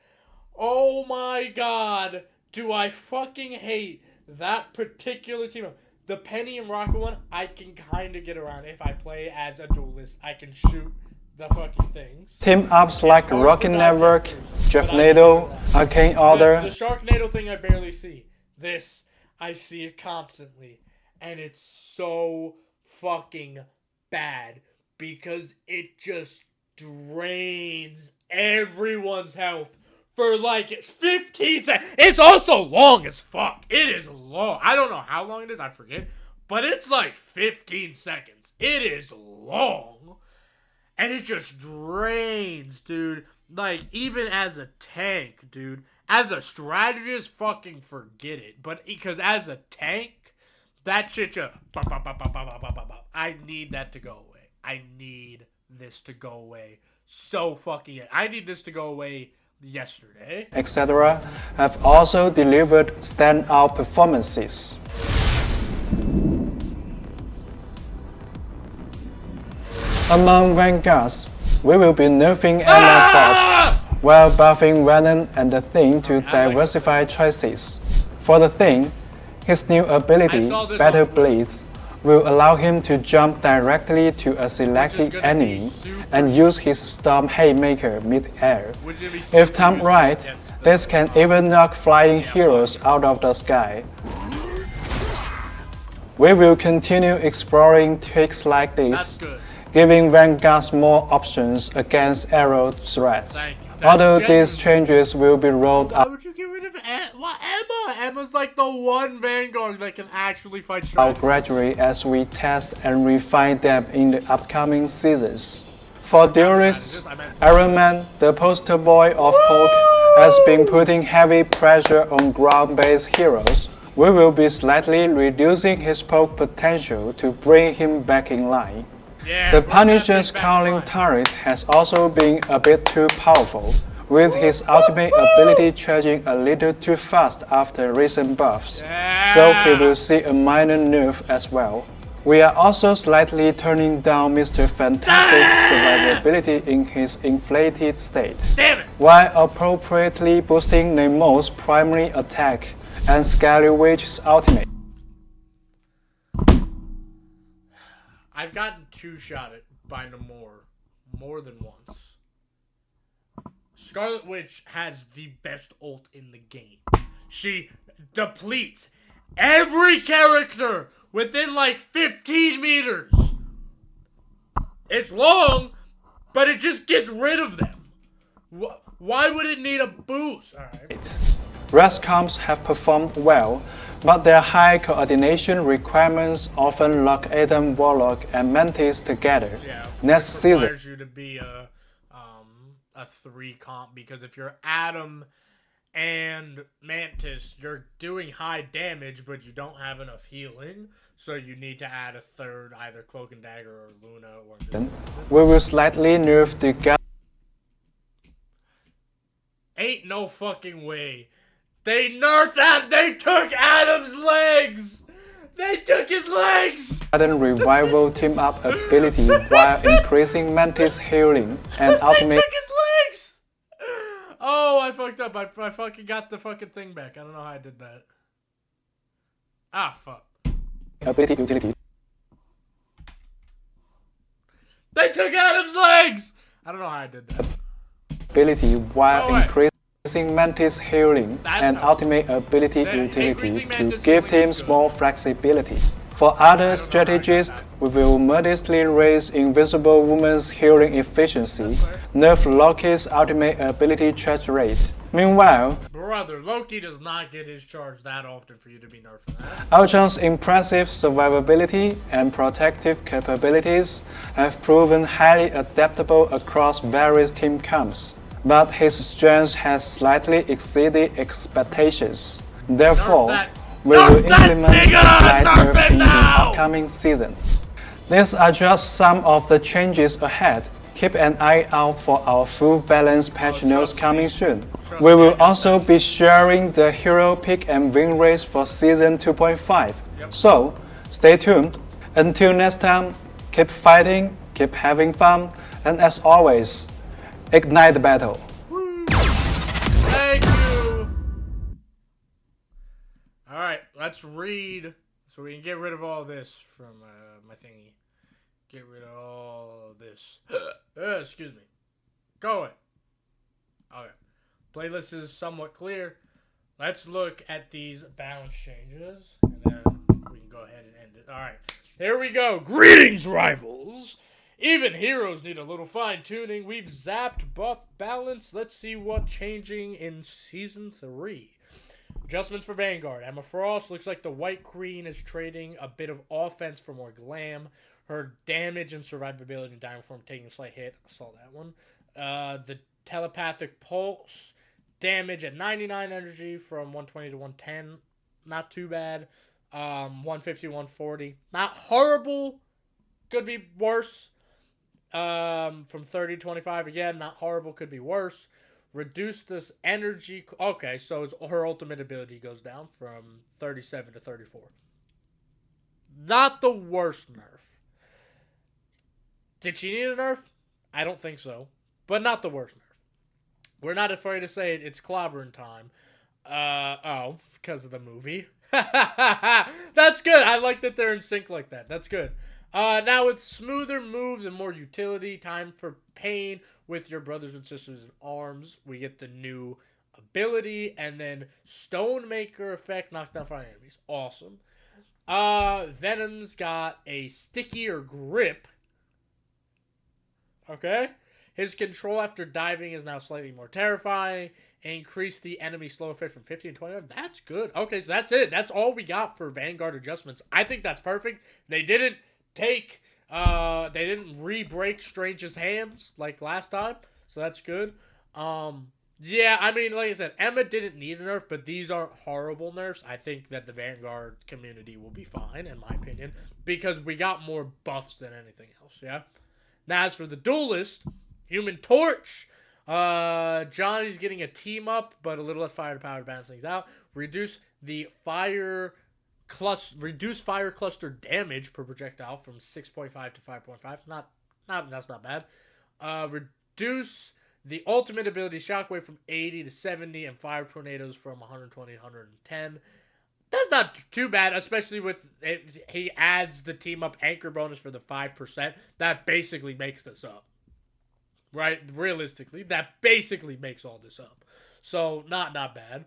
Oh my god, do I fucking hate that particular team up. The Penny and Rocket one, I can kind of get around. If I play as a duelist, I can shoot the fucking things. Team-ups like Rocket Network, Jeff Arcane Order. The Sharknado thing I barely see. This, I see it constantly. And it's so fucking bad. Because it just drains everyone's health for like 15 seconds. It's also long as fuck. It is long. I don't know how long it is. I forget. But it's like 15 seconds. It is long. And it just drains, dude. Like, even as a tank, dude. As a strategist, fucking forget it. But because as a tank, that shit just... I need that to go away. I need this to go away. So fucking... I need this to go away yesterday. Etc. have also delivered standout performances. Among Vanguards, we will be nerfing Emma first, while buffing Venom and the Thing to diversify choices. For the Thing, his new ability, Battle Blitz, will allow him to jump directly to a selected enemy and use his Storm Haymaker mid-air. If timed right, this can even knock flying heroes out of the sky. We will continue exploring tricks like this, giving Vanguards more options against arrow threats. Although these changes will be rolled out. Why would you get rid of Emma? Emma's like the one Vanguard that can actually fight gradually as we test and refine them in the upcoming seasons. For duelists, Iron Man, the poster boy of Poke, has been putting heavy pressure on ground-based heroes. We will be slightly reducing his poke potential to bring him back in line. The Punisher's Cowling Turret has also been a bit too powerful, with his ultimate ability charging a little too fast after recent buffs, so he will see a minor nerf as well. We are also slightly turning down Mr. Fantastic's survivability in his inflated state, while appropriately boosting Nemo's primary attack and Scarlet Witch's ultimate. I've gotten two-shotted by Namor more than once. Scarlet Witch has the best ult in the game. She depletes every character within like 15 meters. It's long, but it just gets rid of them. Why would it need a boost? Alright. Rest comps have performed well, but their high coordination requirements often lock Adam Warlock and Mantis together. Next season requires you to be a 3 comp, because if you're Adam and Mantis, you're doing high damage, but you don't have enough healing, so you need to add a third, either Cloak and Dagger or Luna or... We will slightly nerf the Ain't no fucking way. They nerfed that. They took Adam's legs. They took his legs. Sudden revival team-up ability while increasing Mantis healing and ultimate. They took his legs. Oh, I fucked up. I fucking got the fucking thing back. I don't know how I did that. Ah, fuck. Ability utility. They took Adam's legs. I don't know how I did that. Ability while increasing Mantis healing and ultimate ability utility to give teams more flexibility. For other strategists, we will modestly raise Invisible Woman's healing efficiency, nerf Loki's ultimate ability charge rate. Meanwhile, brother, Loki does not get his charge that often for you to be nerfing that. Ultron's impressive survivability and protective capabilities have proven highly adaptable across various team comps, but his strength has slightly exceeded expectations. Therefore, We will implement a slight nerf in the upcoming season. These are just some of the changes ahead. Keep an eye out for our full balance patch notes coming soon. We will also be sharing the hero pick and win race for season 2.5. So, stay tuned. Until next time, keep fighting, keep having fun, and as always, ignite the battle. Thank you. Alright, let's read so we can get rid of all this from my thingy. Get rid of all this. Excuse me. Go away. Okay. Playlist is somewhat clear. Let's look at these balance changes, and then we can go ahead and end it. Alright. Here we go. Greetings, rivals. Even heroes need a little fine-tuning. We've zapped, buffed, balanced. Let's see what's changing in Season 3. Adjustments for Vanguard. Emma Frost looks like the White Queen is trading a bit of offense for more glam. Her damage and survivability in Diamond Form taking a slight hit. I saw that one. The Telepathic Pulse. Damage at 99 energy from 120 to 110. Not too bad. 150, 140. Not horrible. Could be worse. From 30 to 25. Again, not horrible. Could be worse. Reduce this energy. Okay, so her ultimate ability goes down from 37 to 34. Not the worst nerf. Did she need a nerf? I don't think so. But not the worst nerf. We're not afraid to say it. It's clobbering time. Because of the movie. That's good. I like that they're in sync like that. That's good. Now with smoother moves and more utility, time for pain with your brothers and sisters in arms. We get the new ability, and then Stonemaker effect, knock down fire enemies. Awesome. Venom's got a stickier grip. Okay. His control after diving is now slightly more terrifying. Increase the enemy slow effect from 50 to 25. That's good. Okay, so that's it. That's all we got for Vanguard adjustments. I think that's perfect. They didn't re-break Strange's hands like last time, so that's good. Yeah, I mean, like I said, Emma didn't need a nerf, but these aren't horrible nerfs. I think that the Vanguard community will be fine, in my opinion, because we got more buffs than anything else, yeah? Now, as for the Duelist, Human Torch, Johnny's getting a team up, but a little less fire power to balance things out. Reduce fire cluster damage per projectile from 6.5 to 5.5. That's not bad. Reduce the ultimate ability shockwave from 80 to 70 and fire tornadoes from 120 to 110. That's not too bad, especially with he adds the team up anchor bonus for the 5%. That basically makes this up. Right? Realistically, that basically makes all this up. So, not bad.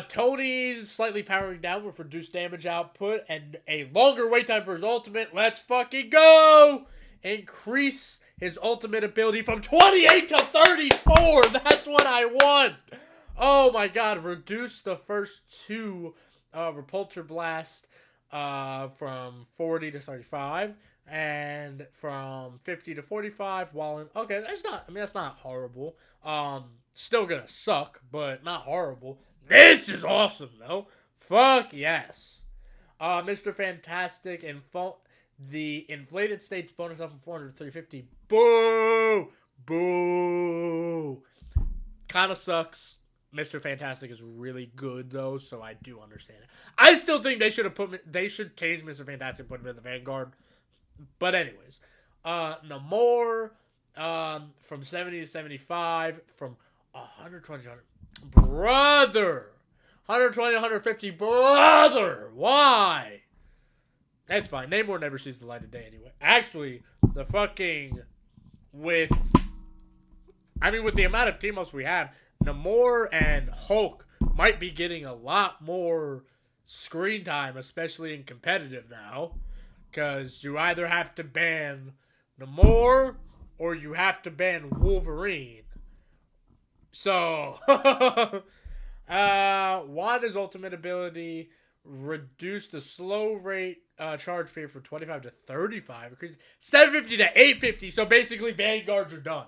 Tony's slightly powering down with reduced damage output and a longer wait time for his ultimate. Let's fucking go! Increase his ultimate ability from 28 to 34. That's what I want. Oh my god. Reduce the first two Repulsor Blast from 40 to 35. And from 50 to 45 okay, that's not horrible. Still gonna suck, but not horrible. This is awesome though. Fuck yes. Mr. Fantastic and the inflated states bonus up from 400 to 350. Boo! Boo! Kinda sucks. Mr. Fantastic is really good though, so I do understand it. I still think they should change Mr. Fantastic and put him in the Vanguard. But anyways, Namor, from 70 to 75, from 120 to 100. Brother! 120 to 150, brother! Why? That's fine. Namor never sees the light of day anyway. Actually, with the amount of team-ups we have, Namor and Hulk might be getting a lot more screen time, especially in competitive now. Because you either have to ban Namor or you have to ban Wolverine. So, Wanda's ultimate ability reduce the slow rate charge period from 25 to 35. 750 to 850. So basically, Vanguards are done.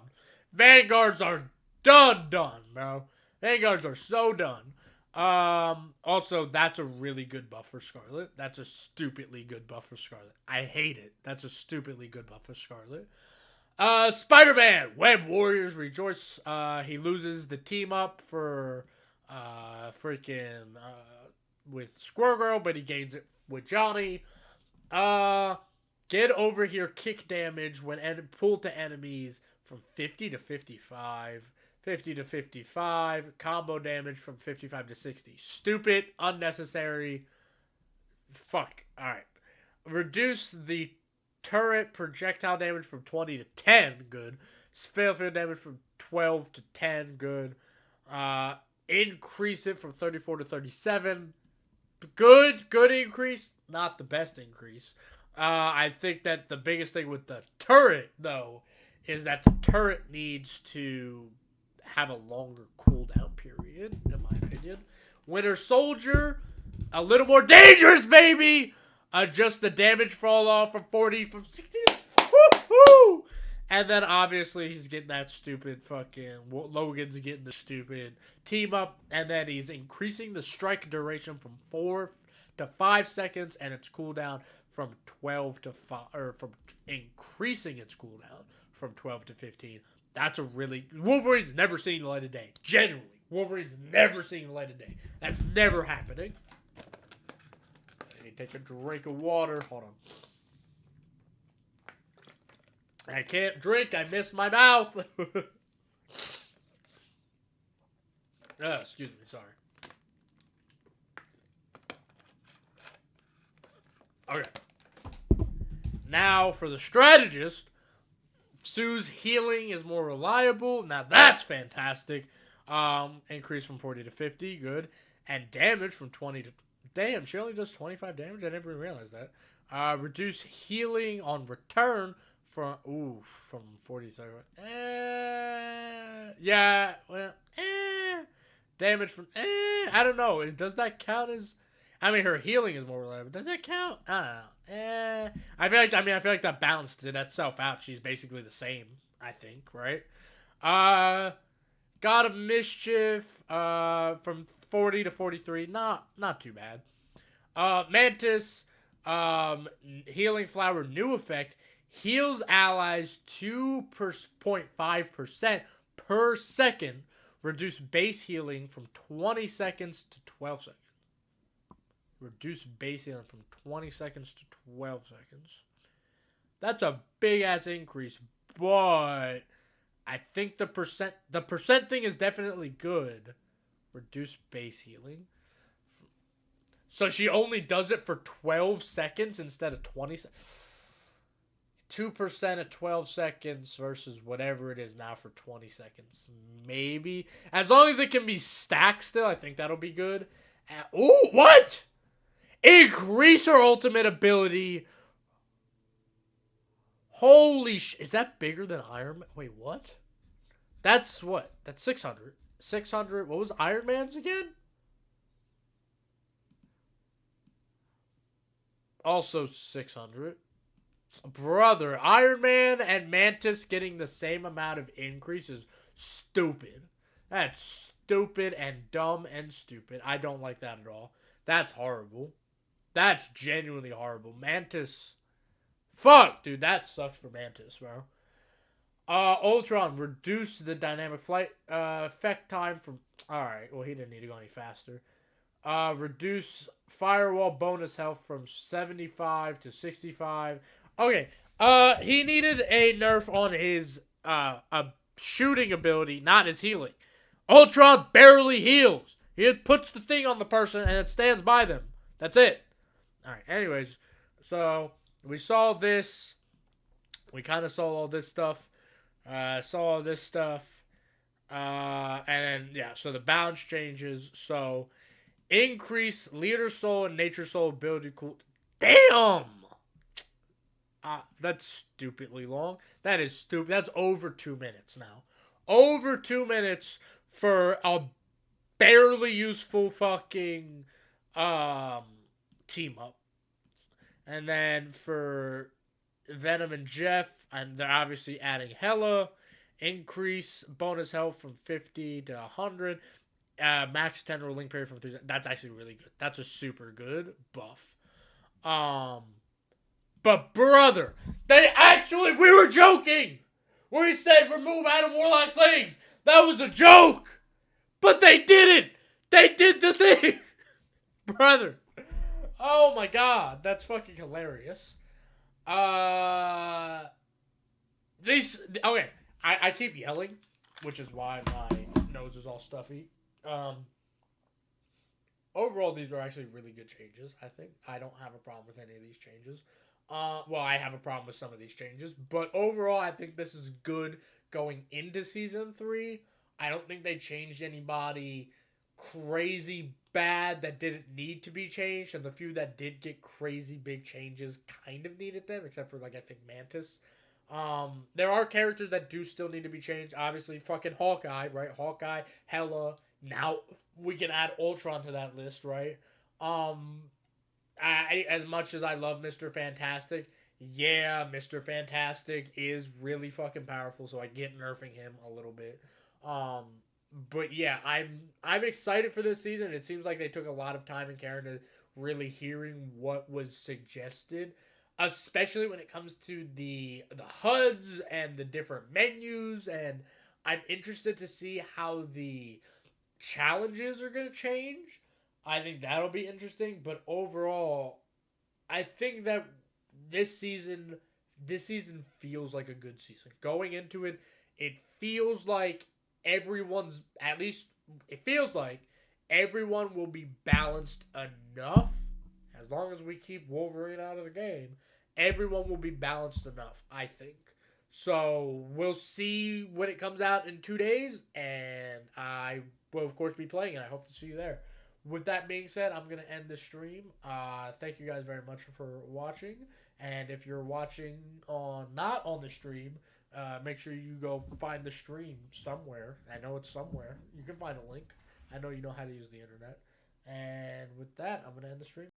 Vanguards are done, bro. Vanguards are so done. Also, that's a really good buff for Scarlet. That's a stupidly good buff for Scarlet. I hate it. That's a stupidly good buff for Scarlet. Spider-Man! Web Warriors rejoice. He loses the team up for, with Squirrel Girl, but he gains it with Johnny. Get over here, kick damage when pulled to enemies from 50 to 55. 50 to 55. Combo damage from 55 to 60. Stupid, unnecessary. Fuck. Alright. Reduce the turret projectile damage from 20 to 10. Good. Fail field damage from 12 to 10. Good. Increase it from 34 to 37. Good increase. Not the best increase. I think that the biggest thing with the turret, though, is that the turret needs to have a longer cooldown period, in my opinion. Winter Soldier, a little more dangerous, baby! Adjust the damage fall off from 40 from 60. Woo-hoo! And then, obviously, he's getting that stupid fucking... Logan's getting the stupid team up. And then he's increasing the strike duration from 4 to 5 seconds. And its cooldown from 12 to 5... Or from increasing its cooldown from 12 to 15. That's a really... Wolverine's never seen the light of day. Genuinely. Wolverine's never seen the light of day. That's never happening. I need to take a drink of water. Hold on. I can't drink. I missed my mouth. Excuse me. Sorry. Okay. Now for the strategist. Sue's healing is more reliable. Now that's fantastic. Increase from 40 to 50. Good. And damage from 20 to... Damn, she only does 25 damage? I never even realized that. Reduce healing on return from 47. Yeah, well, damage from, I don't know. Does that count as, I mean, her healing is more reliable. Does that count? I don't know. I feel like that balanced itself out. She's basically the same, I think, right? God of Mischief, from 40 to 43. Not too bad. Mantis, Healing Flower, new effect. Heals allies 2.5% per second. Reduce base healing from 20 seconds to 12 seconds. Reduce base healing from 20 seconds to 12 seconds. That's a big ass increase, but I think the percent thing is definitely good. Reduce base healing. So she only does it for 12 seconds instead of 20 seconds. 2% at 12 seconds versus whatever it is now for 20 seconds. Maybe. As long as it can be stacked still, I think that'll be good. Oh, what? Increase her ultimate ability. Holy sh... Is that bigger than Iron Man? Wait, what? That's what? That's 600. 600. What was Iron Man's again? Also 600. Brother, Iron Man and Mantis getting the same amount of increase is stupid. That's stupid and dumb and stupid. I don't like that at all. That's horrible. That's genuinely horrible. Mantis. Fuck, dude, that sucks for Mantis, bro. Ultron, reduce the dynamic flight effect time from... Alright, well, he didn't need to go any faster. Reduce firewall bonus health from 75 to 65. Okay, he needed a nerf on his shooting ability, not his healing. Ultron barely heals. He puts the thing on the person and it stands by them. That's it. Alright, anyways, so we saw this. We kind of saw all this stuff. And then, yeah, so the balance changes. So, increase Leader Soul and Nature Soul ability cool. Damn! That's stupidly long. That is stupid. That's over 2 minutes now. Over 2 minutes for a barely useful fucking team up. And then for Venom and Jeff, and they're obviously adding Hela. Increase bonus health from 50 to 100. Max 10 rolling parry from 3. That's actually really good. That's a super good buff. But brother, we were joking. Where he said remove Adam Warlock's legs. That was a joke. But they did it. They did the thing. Brother. Oh my god, that's fucking hilarious. I keep yelling, which is why my nose is all stuffy. Overall, these are actually really good changes, I think. I don't have a problem with any of these changes. I have a problem with some of these changes, but overall, I think this is good going into Season 3. I don't think they changed anybody crazy bad that didn't need to be changed, and the few that did get crazy big changes kind of needed them, except for, like, I think Mantis. There are characters that do still need to be changed. Obviously, fucking Hawkeye, right? Hawkeye, Hela. Now we can add Ultron to that list, right? As much as I love Mr. Fantastic, yeah, Mr. Fantastic is really fucking powerful, so I get nerfing him a little bit. But yeah, I'm excited for this season. It seems like they took a lot of time and care into really hearing what was suggested, especially when it comes to the HUDs and the different menus, and I'm interested to see how the challenges are going to change. I think that'll be interesting, but overall, I think that this season feels like a good season. Going into it, it feels like everyone will be balanced enough. As long as we keep Wolverine out of the game, everyone will be balanced enough, I think. So we'll see when it comes out in 2 days, and I will, of course, be playing it. I hope to see you there. With that being said, I'm going to end the stream. Thank you guys very much for watching. And if you're watching not on the stream, make sure you go find the stream somewhere. I know it's somewhere. You can find a link. I know you know how to use the internet. And with that, I'm going to end the stream.